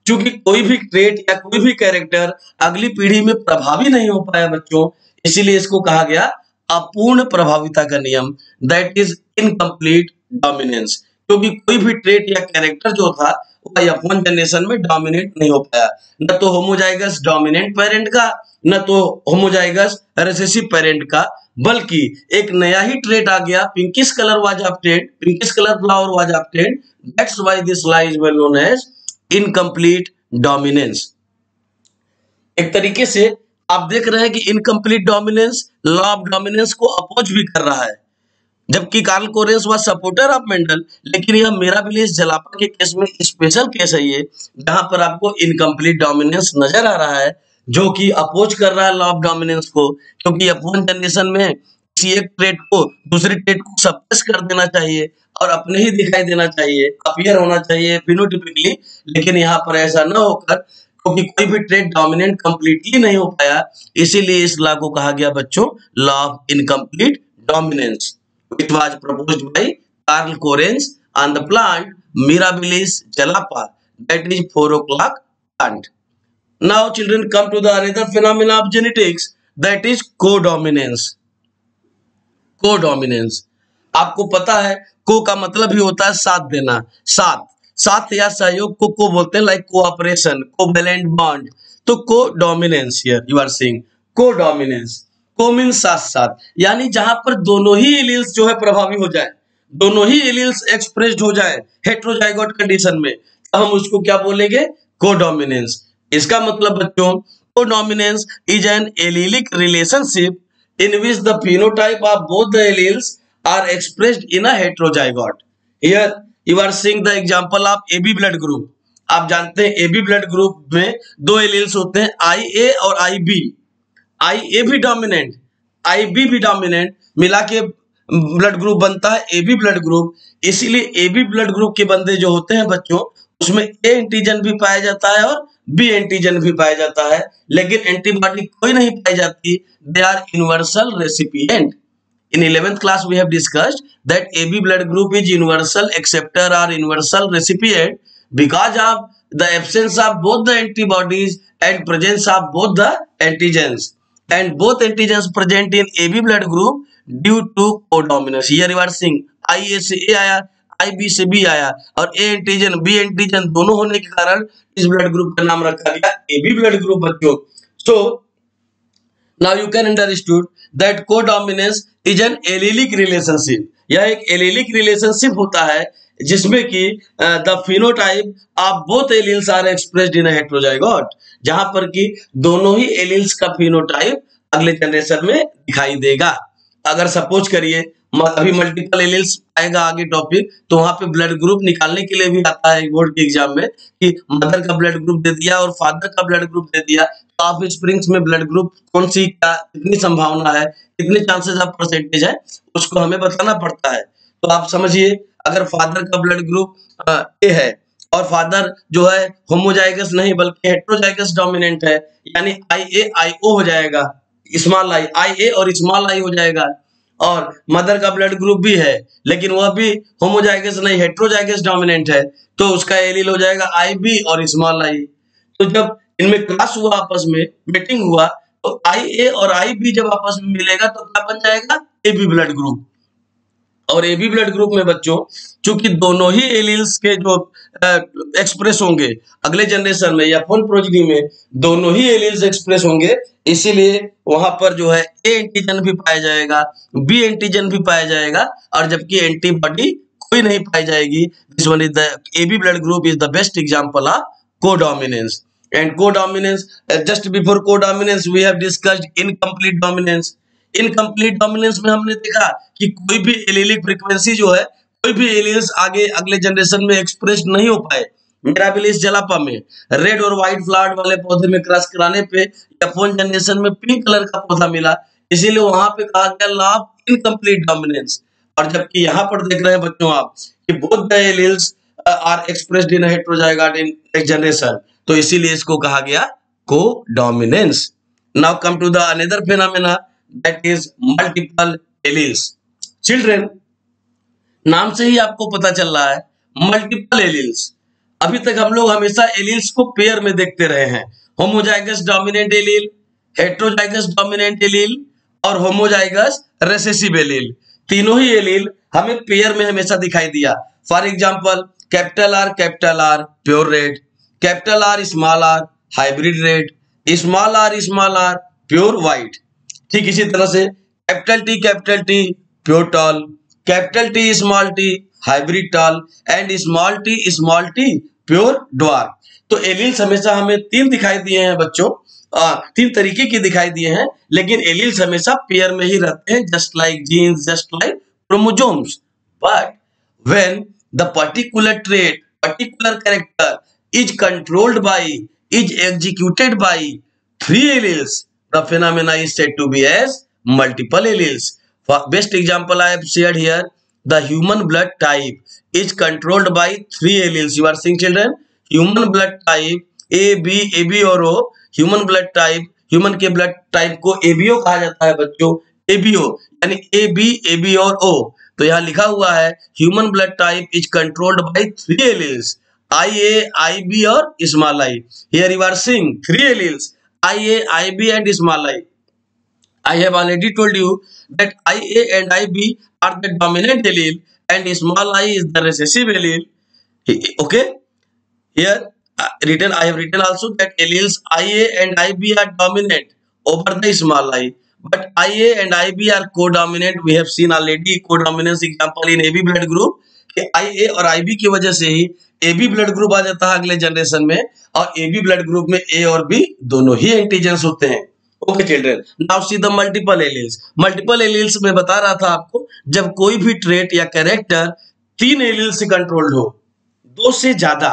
क्योंकि कोई भी trait या कोई भी कैरेक्टर अगली पीढ़ी में प्रभावी नहीं हो पाया बच्चों, इसीलिए इसको कहा गया अपूर्ण प्रभाविता का नियम, दैट इज इनकम्प्लीट डोमिनेंस. क्योंकि कोई भी ट्रेट या कैरेक्टर जो था वो F1 जनरेशन में डोमिनेट नहीं हो पाया, न तो होमोजाइगस डोमिनेंट पेरेंट का, न तो होमोजाइगस रिसेसिव पेरेंट का, बल्कि एक नया ही ट्रेट आ गया, pinkish colour was obtained, pinkish colour flower was obtained. That's why this law is well known as incomplete dominance. एक तरीके से आप देख रहे हैं कि incomplete dominance law of dominance को अपोज भी कर रहा है. जबकि Karl Correns was supporter of Mendel. लेकिन यह मिराबिलिस जलापा के केस में स्पेशल केस है ये, जहां पर आपको इनकम्प्लीट डोमिनेंस नजर आ रहा है, जो कि अपोज कर रहा है लॉ ऑफ डोमिनेंस को, क्योंकि F1 जनरेशन में किसी एक ट्रेट को दूसरी ट्रेट को सप्रेस कर देना चाहिए और अपने ही दिखाई देना चाहिए, अपीयर होना चाहिए फिनोटिपिकली। लेकिन यहाँ पर ऐसा न होकर, क्योंकि कोई भी ट्रेट डोमिनेंट कंप्लीटली नहीं हो पाया, इसीलिए इस लॉ को कहा गया बच्चों law of incomplete dominance. It was proposed by Karl Korenz on the plant Mirabilis jalapa, that is 4 o'clock plant. Now children come to the another phenomena of genetics, that is codominance. Codominance, आपको पता है को का मतलब ही होता है साथ देना, साथ या सहयोग को बोलते हैं, लाइक कोऑपरेशन, कोवैलेंट बॉन्ड। तो codominance, here you are seeing codominance. Co means साथ, यानी जहां पर दोनों ही एलील्स जो है प्रभावी हो जाए, दोनों ही एलील्स एक्सप्रेस्ड हो जाए हेटेरोजाइगोट कंडीशन में, तो हम उसको क्या बोलेंगे? कोडोमिनेंस। इसका मतलब बच्चों codominance is an allelic relationship in which the phenotype of both the alleles are expressed in a heterozygote. Here you are seeing the example of AB blood group. आप जानते हैं AB blood group में दो alleles होते हैं, IA और IB। IA भी dominant, IB भी डोमिनेंट, मिला के ब्लड ग्रुप बनता है AB ब्लड ग्रुप। इसीलिए AB ब्लड ग्रुप के बंदे जो होते हैं बच्चों, उसमें A एंटीजन भी पाया जाता है और B एंटीजन भी पाया जाता है, लेकिन एंटीबॉडी कोई नहीं पाई जाती। They are universal recipient. In 11th class we have discussed that AB blood group is universal acceptor or universal recipient because of the absence of both the antibodies and presence of both the antigens, and both antigens present in AB blood group due to codominance. Here you are seeing IA से A आया, IB से B आया, और A antigen B antigen दोनों होने के कारण इस ब्लड ग्रुप का नाम रखा गया AB ब्लड ग्रुप बच्चों। So now you can understood that codominance is an allelic relationship. यह एक एलेलिक रिलेशनशिप होता है जिसमें कि the phenotype of both alleles are expressed in heterozygote, जहां पर कि दोनों ही एलील्स का फिनोटाइप अगले जनरेशन में दिखाई देगा। अगर सपोज करिए अभी मल्टीपल एलील्स आएगा आगे टॉपिक, तो वहां पे ब्लड ग्रुप निकालने के लिए भी आता है बोर्ड के एग्जाम में कि मदर का ब्लड ग्रुप दे दिया और फादर का ब्लड ग्रुप दे दिया, तो आप स्प्रिंग्स में ब्लड ग्रुप कौन सी का कितनी संभावना है, कितने चांसेस ऑफ परसेंटेज है, उसको हमें बताना पड़ता है। तो आप समझिए अगर फादर का ब्लड ग्रुप ए है और फादर जो है होमोजाइगस नहीं बल्कि हेटेरोजाइगस डोमिनेंट है, यानी IA-IO हो जाएगा, स्मॉल आई IA और स्मॉल आई हो जाएगा। और मदर का ब्लड ग्रुप भी है लेकिन वह भी होमोजाइगस नहीं हेटेरोजाइगस डोमिनेंट है, तो उसका एलील हो जाएगा IB और स्मॉल आई। तो जब इनमें क्रॉस हुआ, आपस में मेटिंग हुआ, तो IA और IB जब आपस में मिलेगा तो क्या बन जाएगा? AB blood group. और AB ब्लड ग्रुप में बच्चों चूंकि दोनों ही एलील्स के जो एक्सप्रेस होंगे अगले जनरेशन में या फुल प्रोजेनी में दोनों ही एलील्स एक्सप्रेस होंगे, इसीलिए वहां पर जो है A एंटीजन भी पाया जाएगा, B एंटीजन भी पाया जाएगा, और जबकि एंटीबॉडी कोई नहीं पाई जाएगी। This one is the AB blood group is the best example of codominance. And codominance, just before codominance we have discussed incomplete dominance. Incomplete dominance में हमने देखा कि कोई भी एलीलिक फ्रीक्वेंसी जो है, कोई भी एलील्स आगे अगले जनरेशन में एक्सप्रेस नहीं हो पाए। मिराबिलिस जलापा में रेड और व्हाइट फ्लावर वाले पौधे में क्रॉस कराने पे F1 जनरेशन में पिंक कलर का पौधा मिला, इसीलिए वहां पे कहा गया लॉ ऑफ इनकम्प्लीट डोमिनेंस। और जबकि यहाँ पर देख रहे हैं बच्चों आप कि both the alleles are expressed in heterozygote in next generation, तो इसीलिए इसको कहा गया codominance. Now come to the another phenomena, that is multiple alleles. Children, नाम से ही आपको पता चल रहा है मल्टीपल एलील्स। अभी तक हम लोग हमेशा एलील्स को पेयर में देखते रहे हैं, homozygous dominant allele, heterozygous dominant allele और होमोजाइगस रिसेसिव एलील। तीनों ही एलील हमें पेयर में हमेशा दिखाई दिया। For example capital R pure red, capital R hybrid red, small R pure white. ठीक इसी तरह से capital T pure tall, capital T hybrid tall and small T pure dwarf. तो एलील्स हमेशा हमें तीन दिखाई दिए हैं बच्चों, तीन तरीके के दिखाई दिए हैं, लेकिन एलील्स हमेशा पेयर में ही रहते हैं, just like genes, just like chromosomes. But when the particular trait, particular character is controlled by, is executed by three alleles, the phenomena is said to be as multiple alleles. For best example I have shared here, the human blood type is controlled by three alleles. You are seeing children, human blood type A B और O, human blood type, human के blood type को ABO कहा जाता है बच्चों, ABO यानी A B और ओ। तो यहाँ लिखा हुआ है human blood type is controlled by three alleles, I B और small i. Here you are seeing three alleles, I B and small i. I have already told you that IA and IB are the dominant allele and small I is the recessive allele. Okay, here I have written also that alleles IA and IB are dominant over the small I, but IA and IB are co-dominant. We have seen already co-dominance example in AB blood group कि IA और IB की वजह से ही AB blood group आ जाता है अगले generation में, और AB blood group में A और B दोनों ही एंटीजेंस होते हैं। Okay children, now see the multiple alleles. Multiple alleles में बता रहा था आपको, जब कोई भी ट्रेट या कैरेक्टर तीन एलील से कंट्रोल्ड हो, दो से ज्यादा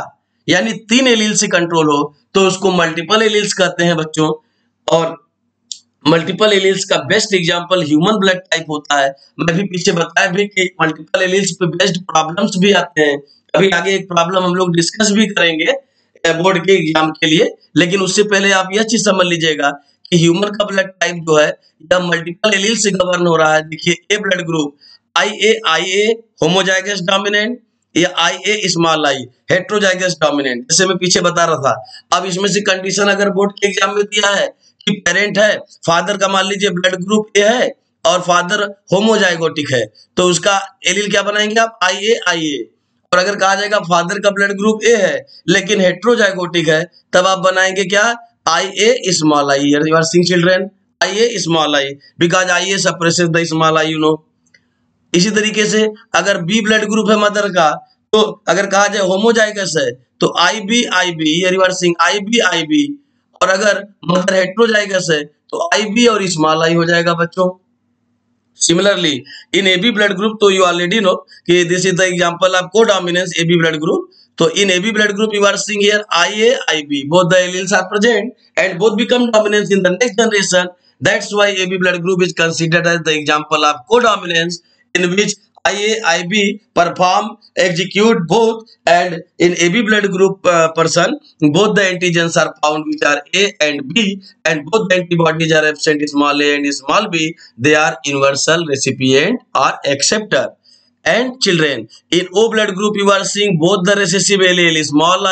यानी तीन एलील से कंट्रोल हो, तो उसको मल्टीपल एलील्स कहते हैं बच्चों। और मल्टीपल एलील्स का best example human blood type होता है। मैं भी पीछे बताया भी कि मल्टीपल एलील्स पे बेस्ड प्रॉब्लम्स भी आते हैं। अभी आगे एक प्रॉब्लम हम लोग डिस्कस भी करेंगे बोर्ड के एग्जाम के लिए, लेकिन उससे पहले आप यह चीज समझ लीजिएगा कि ह्यूमन का ब्लड टाइप जो है यह मल्टीपल एलील से गवर्न हो रहा है। देखिए A blood group IA homozygous dominant, या IA small i heterozygous dominant, जैसे मैं पीछे बता रहा था। अब इसमें से कंडीशन अगर बोर्ड के एग्जाम में दिया है कि पेरेंट है, फादर का मान लीजिए ब्लड ग्रुप ए है और फादर होमोजाइगोटिक है, तो उसका एलील क्या बनाएंगे आप, IA। और अगर कहा जाएगा फादर का ब्लड ग्रुप ए है लेकिन हेट्रोजाइगोटिक है, तब आप बनाएंगे क्या, IA small I। Here you are seeing children, IA small I because IA suppresses the small I, you know। इसी तरीके से अगर B ब्लड ग्रुप है मदर का, तो अगर कहा जाए होमोजाइगस है तो IB। Here you are seeing IB। और अगर मदर हेट्रोजाइगस है तो IB और स्मॉल I हो जाएगा बच्चों। Similarly in AB blood group, तो you already know कि this is the example of codominance AB blood group। तो in AB blood group you are seeing here IA, IB, both the alleles are present and both become dominant in the next generation. That's why AB blood group is considered as the example of codominance, in which IA, IB perform, execute both, and in AB blood group person, both the antigens are found which are A and B, and both the antibodies are absent, small a and small b. They are universal recipient or acceptor. And children, in O blood group you are seeing both the recessive allele, small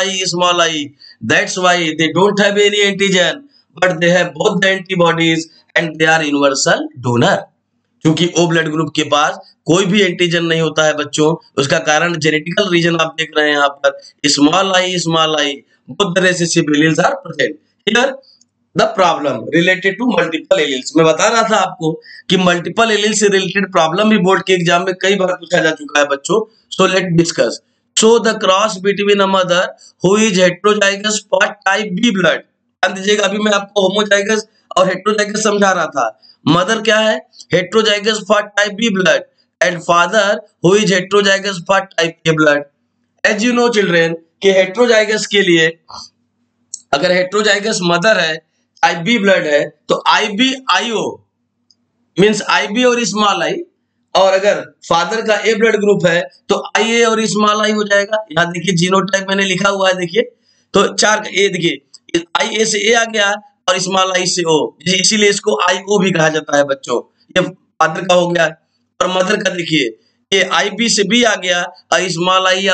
I. That's why they don't have any antigen, but they have both the antibodies and they are universal donor। क्योंकि O blood group के पास कोई भी antigen नहीं होता है बच्चों, उसका कारण जेनेटिकल रीजन आप देख रहे हैं यहाँ पर, small I both the recessive alleles are present। Here the problem related to multiple alleles, मैं बता रहा था आपको कि मल्टीपल एलील से रिलेटेड प्रॉब्लम भी बोर्ड के एग्जाम में कई बार पूछा जा चुका है बच्चों। So let discuss. So the cross between a mother who is heterozygous for type B blood. ध्यान दीजिएगा, अभी मैं आपको होमोजाइगस और हेट्रोजाइगस समझा रहा था। मदर क्या है, heterozygous for type B blood, and father who is heterozygous for type A blood. As you know children कि हेट्रोजाइगस के लिए अगर हेट्रोजाइगस मदर है, टाइप बी ब्लड है, तो IBIO मींस IB और स्मॉल आई, और अगर फादर का ए ब्लड ग्रुप है तो IA और स्मॉल आई हो जाएगा। यहाँ देखिए जीनोटाइप मैंने लिखा हुआ है, देखिए तो चार ए, देखिए IA से A आ गया और स्मॉल आई से O, इसीलिए इसको IO भी कहा जाता है बच्चों। ये फादर का हो गया, और मदर का देखिए ये IB से B आ गया और स्मॉल आई या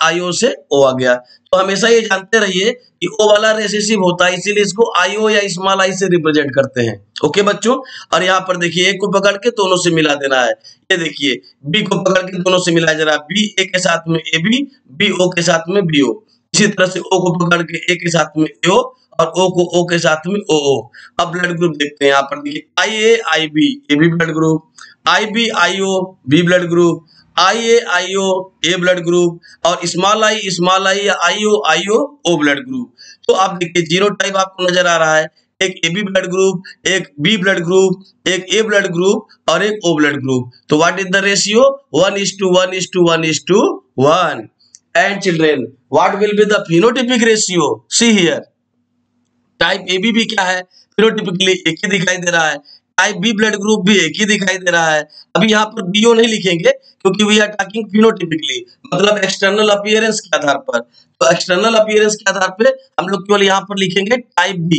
IO से O आ गया। तो हमेशा ये जानते रहिए कि O वाला रेसेसिव होता है, इसीलिए इसको IO या स्मॉल आई से रिप्रेजेंट करते हैं। ओके बच्चों, और यहाँ पर देखिए A को पकड़ के दोनों से मिला देना है। ये देखिए B को पकड़ के दोनों से मिला जा रहा है, B A के साथ में AB, B O के साथ में BO। इसी तरह से O को पकड़ के A के साथ में AO और O को O के साथ में OO। अब ब्लड ग्रुप देखते हैं, यहाँ पर देखिए IA IB AB blood group, IBIO B blood group, IAIO A blood group, और स्मॉल आई या IOIO O ब्लड ग्रुप। तो आप देखिए जीनोटाइप आपको नजर आ रहा है, एक AB ब्लड ग्रुप, एक B ब्लड ग्रुप, एक A ब्लड ग्रुप और एक O ब्लड ग्रुप। तो what is the ratio? 1:1:1:1. And children, what will be the phenotypic ratio? See here. Type AB भी क्या है? फिनोटिपिकली एक ही दिखाई दे रहा है। टाइप B ब्लड ग्रुप भी एक ही दिखाई दे रहा है। अभी यहाँ पर BO नहीं लिखेंगे क्योंकि वी आर टॉकिंग फिनोटिपिकली, मतलब एक्सटर्नल अपीयरेंस के आधार पर। तो एक्सटर्नल अपीयरेंस के आधार पे हम लोग केवल यहाँ पर लिखेंगे टाइप B।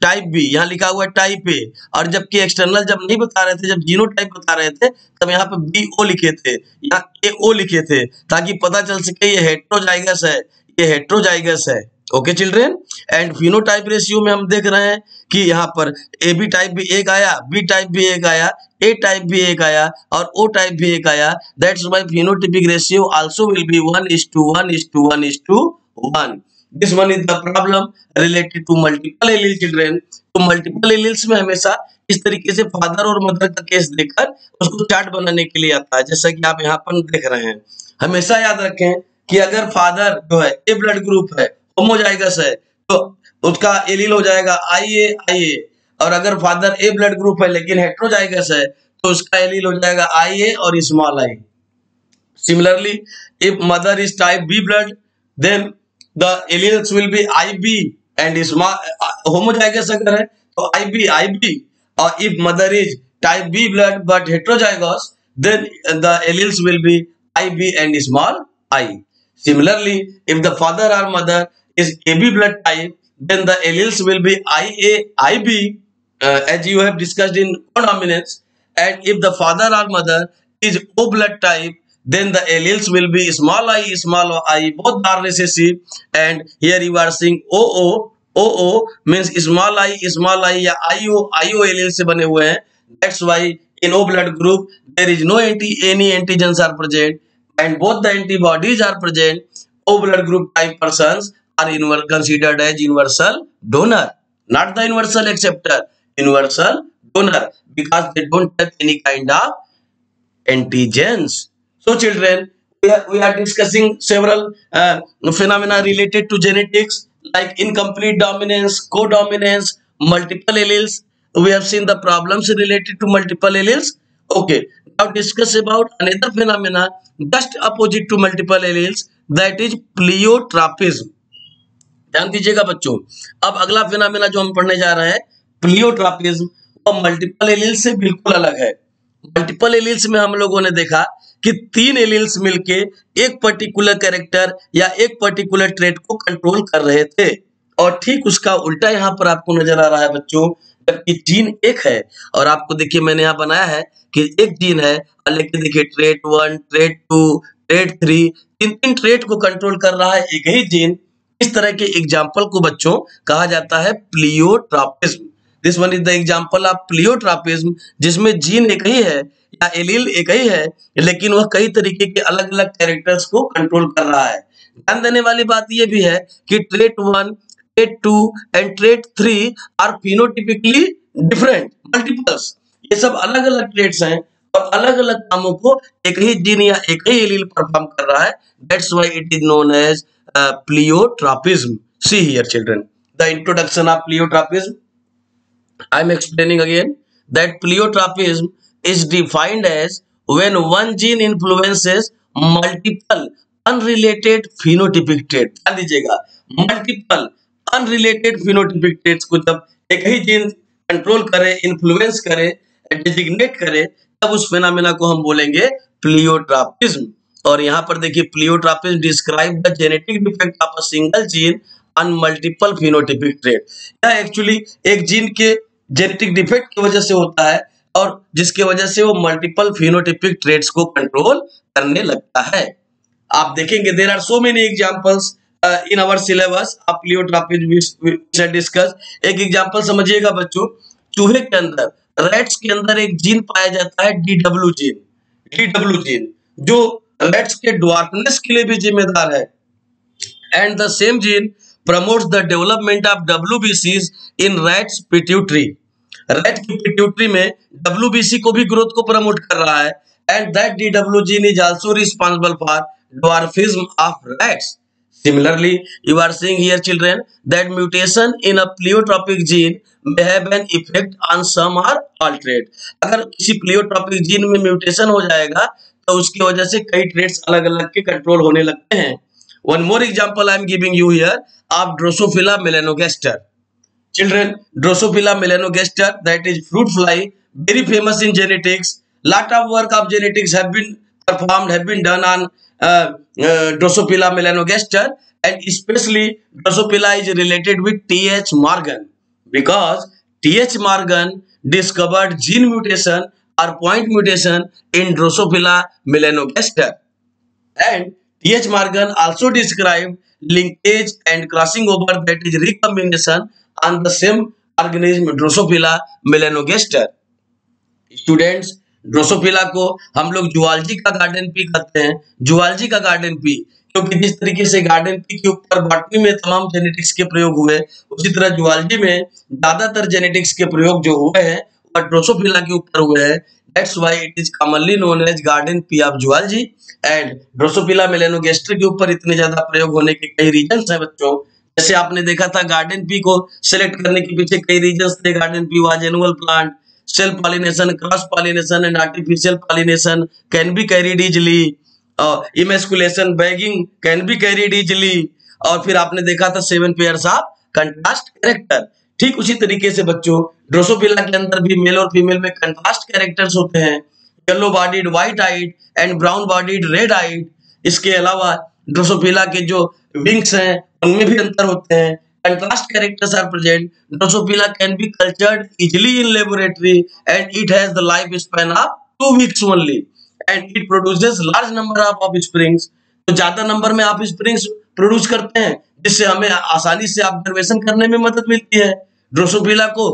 टाइप B यहाँ लिखा हुआ है टाइप A, और जबकि एक्सटर्नल जब नहीं बता रहे थे, जब जीनोटाइप बता रहे थे, तब यहाँ पे BO लिखे थे, यहाँ AO लिखे थे, ताकि पता चल सके ये हेट्रोजाइगस है, ये हेट्रोजाइगस है। Okay children, and phenotype ratio में हम देख रहे हैं कि यहाँ पर AB टाइप भी एक आया, B टाइप भी एक आया, A टाइप भी एक आया और O टाइप भी एक आया। That's why phenotypic ratio also will be 1:1:1:1. This one is the problem related to multiple allele children. तो मल्टीपल एलील्स में हमेशा इस तरीके से फादर और मदर का केस देखकर उसको चार्ट बनाने के लिए आता है, जैसा कि आप यहाँ पर देख रहे हैं। हमेशा याद रखें कि अगर फादर जो है ए ब्लड ग्रुप है, होमोजाइगस है, तो उसका एलील हो जाएगा IA, और अगर फादर ए ब्लड ग्रुप है लेकिन हेट्रोजाइगस है तो उसका एलील हो जाएगा IA और small i। Similarly if mother is type B blood, then the alleles will be IB and small homozygous अगर है तो IB, और if mother is type B blood but heterozygous, then the alleles will be IB and small I. Similarly, if the father or mother is AB blood type, then the alleles will be IA, IB, as you have discussed in codominance. And if the father or mother is O blood type, then the alleles will be small I, both are recessive. And here you are seeing OO means small I या IO alleles से बने हुए हैं. That's why in O blood group there is no any antigens are present, and both the antibodies are present. O blood group type persons are considered as universal donor, not the universal acceptor, universal donor, because they don't have any kind of antigens. So children, we are discussing several phenomena related to genetics like incomplete dominance, codominance, multiple alleles. We have seen the problems related to multiple alleles. Okay, now discuss about another phenomena just opposite to multiple alleles, that is pleiotropism. ध्यान दीजिएगा बच्चों, अब अगला phenomena जो हम पढ़ने जा रहे हैं प्लियोट्रॉपिज्म, वो मल्टीपल एलील्स से बिल्कुल अलग है। मल्टीपल एलील्स में हम लोगों ने देखा कि 3 एलील्स मिलके एक पर्टिकुलर कैरेक्टर या एक पर्टिकुलर ट्रेट को कंट्रोल कर रहे थे, और ठीक उसका उल्टा यहाँ पर आपको नजर आ रहा है बच्चों, जबकि जीन एक है। और आपको देखिए मैंने यहाँ बनाया है कि एक जीन है, और लेकिन देखिए ट्रेट 1, ट्रेट 2, ट्रेट 3, 3 ट्रेट को कंट्रोल कर रहा है एक ही जीन। इस तरह के एग्जाम्पल को बच्चों कहा जाता है pleiotropism. This one is the example of pleiotropism, जिसमें जीन एक ही है या एलील एक ही है, लेकिन वह कई तरीके के अलग अलग कैरेक्टर्स को कंट्रोल कर रहा है। ध्यान देने वाली बात यह भी है कि trait 1, trait 2 and trait 3 are phenotypically different multiples. ये सब अलग अलग ट्रेट्स हैं और अलग अलग कामों को एक ही जीन या एक ही एलील परफॉर्म कर रहा है। That's why it is known as pleiotropism. See here children, the introduction of pleiotropism. I am explaining again that pleiotropism is defined as when one gene influences multiple unrelated phenotypic traits. ध्यान दीजिएगा, multiple unrelated phenotypic traits को जब एक ही gene control करे, influence करे, designate करे, तब उस फिनोमेना को हम बोलेंगे प्लियोट्रॉपिज्म। और यहाँ पर देखिए pleiotropism describe the genetic defect of a single gene on multiple phenotypic trait. यह एक्चुअली एक जीन के जेनेटिक डिफेक्ट की वजह से होता है, और जिसके वजह से वो मल्टीपल फिनोटाइपिक ट्रेट्स को कंट्रोल करने लगता है। आप देखेंगे there are so many examples in our syllabus of pleiotropism we shall discuss. एक एग्जांपल समझिएगा बच्चों, चूहे के अंदर, रैट्स के अंदर एक जीन पाया जाता है DW जीन, जो रैट्स के ड्वार्फनेस के लिए भी जिम्मेदार है। And the same gene promotes the development of WBCs in rats pituitary. Rat की पिट्यूटरी में WBC को भी ग्रोथ को प्रमोट कर रहा है। And that DW gene is also responsible for dwarfism of rats. Similarly, you are seeing here, children, that mutation in a pleiotropic gene may have an effect on some or all trait. अगर किसी pleiotropic gene में mutation हो जाएगा तो उसकी वजह से कई ट्रेड्स अलग अलग के कंट्रोल होने लगते हैं. One more example I am giving you here of Drosophila melanogaster. Children, Drosophila melanogaster, that is fruit fly, very famous in genetics. Lot of work of genetics have been performed, have been done on Drosophila melanogaster, and especially Drosophila is related with T.H. Morgan, because T.H. Morgan discovered gene mutation or point mutation in Drosophila melanogaster, and T.H. Morgan also described linkage and crossing over, that is recombination, on the same organism Drosophila melanogaster. Students, Drosophila को हम लोग जुआलजी का garden pea कहते हैं. जुआलजी का garden pea क्योंकि जिस तरीके से गार्डन पी के ऊपर बॉटनी में तमाम जेनेटिक्स के प्रयोग हुए, उसी तरह जुआलजी में ज्यादातर जेनेटिक्स के प्रयोग जो हुए हैं और ड्रोसोफिला के ऊपर हुए हैं. That's why it is commonly known as garden pea of zoology. And Drosophila melanogaster के ऊपर इतने ज्यादा प्रयोग होने के कई रीजंस हैं बच्चों. जैसे आपने देखा था गार्डन पी को सिलेक्ट करने के पीछे कई रीजंस थे. Garden pea was annual plant, self pollination, cross pollination and artificial pollination can be carried easily, emasculation, bagging can be carried easily, और फिर आपने देखा था 7 pairs of contrast character. ठीक उसी तरीके से बच्चों ड्रोसोफिला के अंदर भी मेल और फीमेल में कंट्रास्ट कैरेक्टर्स होते हैं, yellow bodied, white eyed and brown bodied, red eyed. इसके अलावा ड्रोसोफिला के जो विंग्स हैं उनमें भी अंतर होते हैं. Contrast characters are present. Drosophila can be cultured easily in laboratory, and it has the lifespan of 2 weeks only, and it produces large number of offsprings. तो ज्यादा नंबर में offsprings प्रोड्यूस करते हैं, जिससे हमें आसानी से ऑब्जर्वेशन करने में मदद मिलती है. ड्रोसोफिला को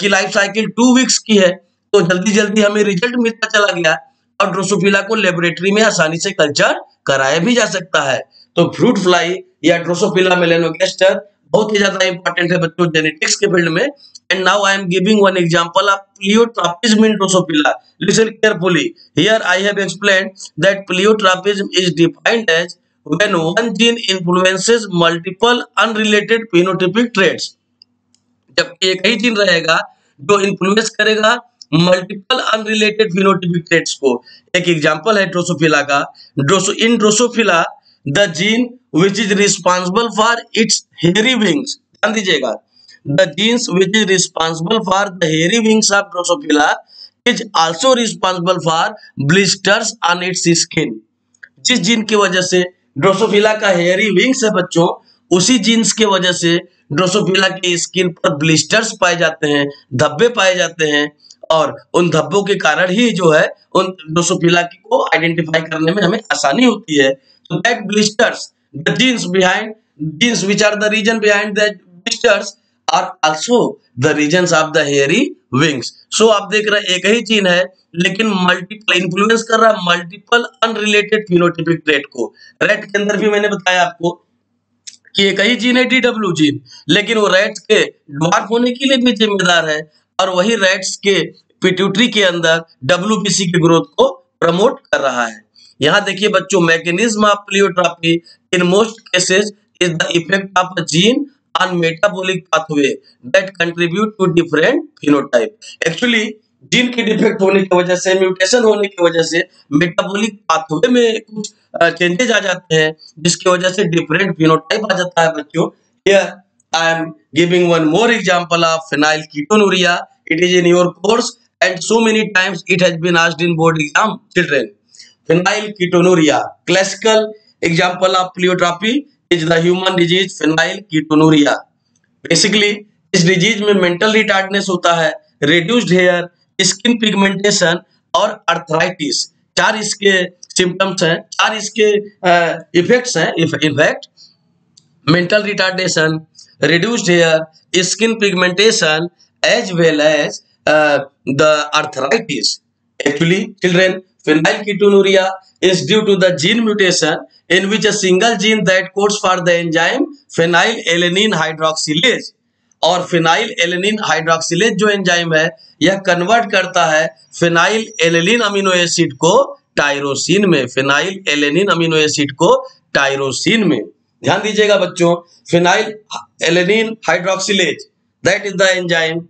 की लाइफ साइकिल 2 वीक्स की है, तो जल्दी जल्दी हमें रिजल्ट मिलता चला गया, और ड्रोसोफिला को लेबोरेटरी में आसानी से कल्चर कराया भी जा सकता है. तो फ्रूट फ्लाई या ड्रोसोफिला मेलेनोगेस्टर बहुत ही ज्यादा इंपॉर्टेंट है बच्चों जेनेटिक्स के फील्ड में. And now I am giving one example of pleiotropism in Drosophila. Listen carefully. Here I have explained that pleiotropism is defined as when one gene influences multiple unrelated phenotypic traits. जबकि एक ही gene रहेगा जो influence करेगा multiple unrelated phenotypic traits को. एक example है Drosophila का. इन Drosophila the gene which is responsible for its hairy wings, ध्यान दीजिएगा, the genes which is responsible for the hairy wings of Drosophila is also responsible for blisters on its skin. जिस gene की वजह से Drosophila का hairy wings है बच्चों, उसी जीन्स की वजह से ड्रोसोफिला की स्किन पर ब्लिस्टर्स पाए जाते हैं, धब्बे पाए जाते हैं, और उन धब्बों के कारण ही जो है उन ड्रोसोफिला को आइडेंटिफाई करने में हमें आसानी होती है. So that blisters, the genes which are the region behind that blisters are also the regions of the hairy wings. So आप देख रहे हैं एक ही जीन है लेकिन मल्टीपल इन्फ्लुएंस कर रहा है मल्टीपल अनरिलेटेड फिनोटाइपिक ट्रेट को. रेट के अंदर भी मैंने बताया आपको कि एक ही जीन है DW जीन, लेकिन वो रैट्स के ड्वार्फ होने के लिए भी जिम्मेदार है, और वही रैट्स के पिट्यूटरी के अंदर WBC के ग्रोथ को प्रमोट कर रहा है. यहाँ देखिए बच्चों, mechanism of pleiotropy in most cases is the effect of a gene on metabolic pathway that contribute to different phenotype. Actually gene के डिफेक्ट होने की वजह से, म्यूटेशन होने की वजह से मेटाबॉलिक पाथवे में कुछ चेंजेस आ जाते हैं, जिसकी वजह से डिफरेंट फिनोटाइप आ जाता है बच्चों. Here I am giving one more example of phenylketonuria. It is in your course and so many times it has been asked in board exam. Children, phenylketonuria, classical example of pleiotropy is the human disease phenylketonuria. Basically इस disease में mental retardness होता है, reduced hair, skin pigmentation और arthritis. 4 इसके symptoms हैं, 4 इसके effects हैं. Effect mental retardation, reduced hair, skin pigmentation as well as the arthritis. Actually children, phenylketonuria is due to the gene mutation in which a single gene that codes for the enzyme phenylalanine hydroxylase, और phenylalanine hydroxylase जो enzyme है यह convert करता है phenylalanine amino acid को tyrosine में, phenylalanine amino acid को tyrosine में. ध्यान दीजिएगा बच्चों, phenyl alanine hydroxylase, that is the enzyme,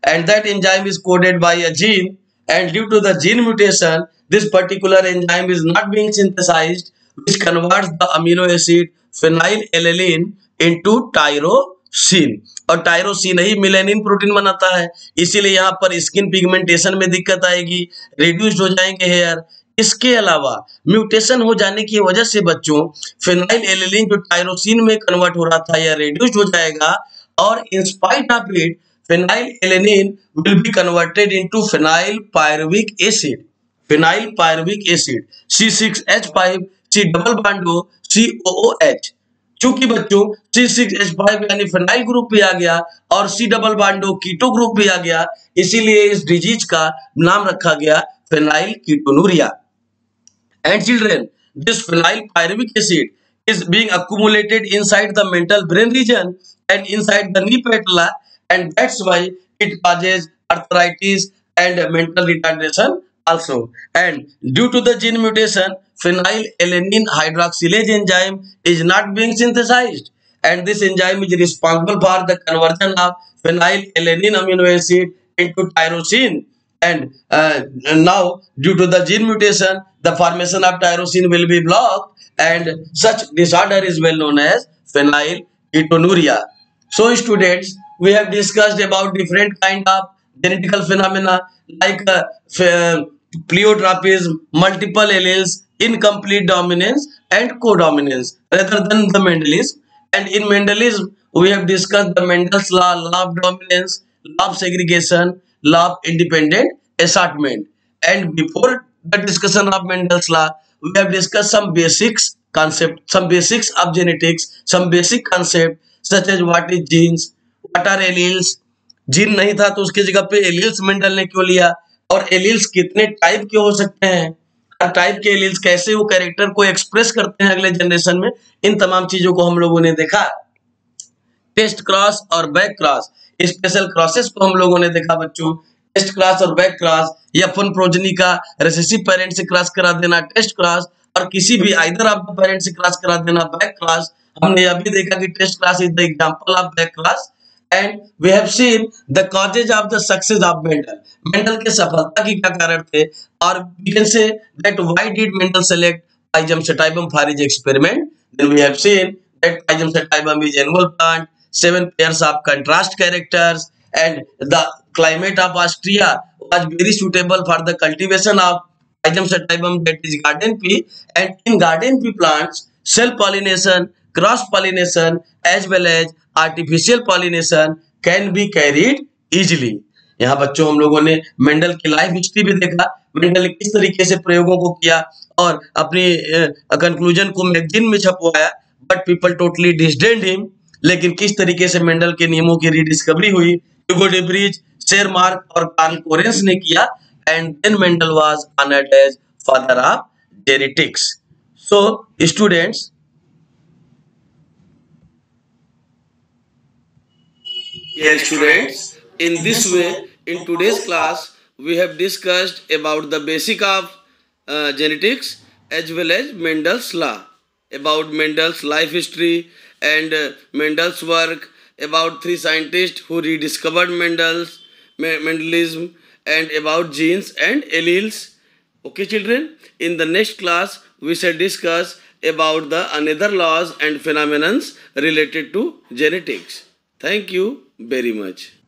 and that enzyme is coded by a gene, and due to the gene mutation this particular enzyme is not being synthesized, which converts the amino acid phenylalanine into tyrosine, और tyrosine ही melanin protein बनाता है। इसीलिए यहाँ पर skin pigmentation में दिक्कत आएगी, reduced हो जाएंगे हेयर। इसके अलावा म्यूटेशन हो जाने की वजह से बच्चों फेनाइलएलेनिन जो टायरोसिन में कन्वर्ट हो रहा था यह रिड्यूस्ड हो जाएगा, और in spite of it phenylalanine will be converted into phenyl pyruvic acid, phenyl pyruvic acid C6H5 C double bond O COOH। चूंकि बच्चों C6H5 यानी फेनाइल ग्रुप भी आ गया और C double bond O keto group भी आ गया, इसीलिए इस डिजीज का नाम रखा गया phenyl ketonuria. And children, this phenyl pyruvic acid is being accumulated inside the mental brain region and inside the knee patella, and that's why it causes arthritis and mental retardation also. And due to the gene mutation, phenylalanine hydroxylase enzyme is not being synthesized, and this enzyme is responsible for the conversion of phenylalanine amino acid into tyrosine, and now due to the gene mutation the formation of tyrosine will be blocked, and such disorder is well known as phenylketonuria. So students, we have discussed about different kind of genetical phenomena like pleiotropism, multiple alleles, incomplete dominance and codominance rather than the Mendelism. And in Mendelism we have discussed the Mendel's law of dominance, law of segregation, law of independent assortment. And before the discussion of Mendel's law, we have discussed some basics concept, some basics of genetics, some basic concept such as what is genes, what are alleles। Gene नहीं था तो उसकी जगह पे alleles Mendel ने क्यों लिया, और एलील्स कितने टाइप के हो सकते हैं, हर टाइप के एलील्स कैसे वो कैरेक्टर को एक्सप्रेस करते हैं अगले जनरेशन में, इन तमाम चीजों को हम लोगों ने देखा। टेस्ट क्रॉस और बैक क्रॉस, स्पेशल क्रॉसेस को हम लोगों ने देखा बच्चों। टेस्ट क्रॉस और बैक क्रॉस, या फन प्रोजनी का रिसेसिव पेरेंट से क्रॉस करा देना टेस्ट क्रॉस, और किसी भी आइदर ऑफ द पेरेंट से क्रॉस करा देना बैक क्रॉस। हमने यह भी देखा कि test cross is the example of back cross. And we have seen the causes of the success of Mendel, Mendel के सफलता की क्या कारण थे, और we can say that why did Mendel select Pygium sativum for his experiment. Then we have seen that Pygium sativum is annual plant, 7 pairs of contrast characters, and the climate of Austria was very suitable for the cultivation of Pygium sativum, that is garden pea. And in garden pea plants, self pollination, cross pollination as well as artificial pollination can be carried easily. यहाँ बच्चों हम लोगों ने Mendel की life history भी देखा, Mendel ने किस तरीके से प्रयोगों को किया और अपनी कंक्लूजन को मैगजीन में छपवाया, but people totally disdained him. लेकिन किस तरीके से मेंडल के नियमों की रीडिस्कवरी हुई, ह्यूगो डे ब्रिज, शेरमार्क और कार्ल कोरेंस ने किया, and then Mendel was honoured as father of genetics. So students, in this way, in today's class, we have discussed about the basic of genetics as well as Mendel's law, about Mendel's life history and Mendel's work, about 3 scientists who rediscovered Mendelism, and about genes and alleles. Okay, children, in the next class, we shall discuss about the another laws and phenomena related to genetics. Thank you very much.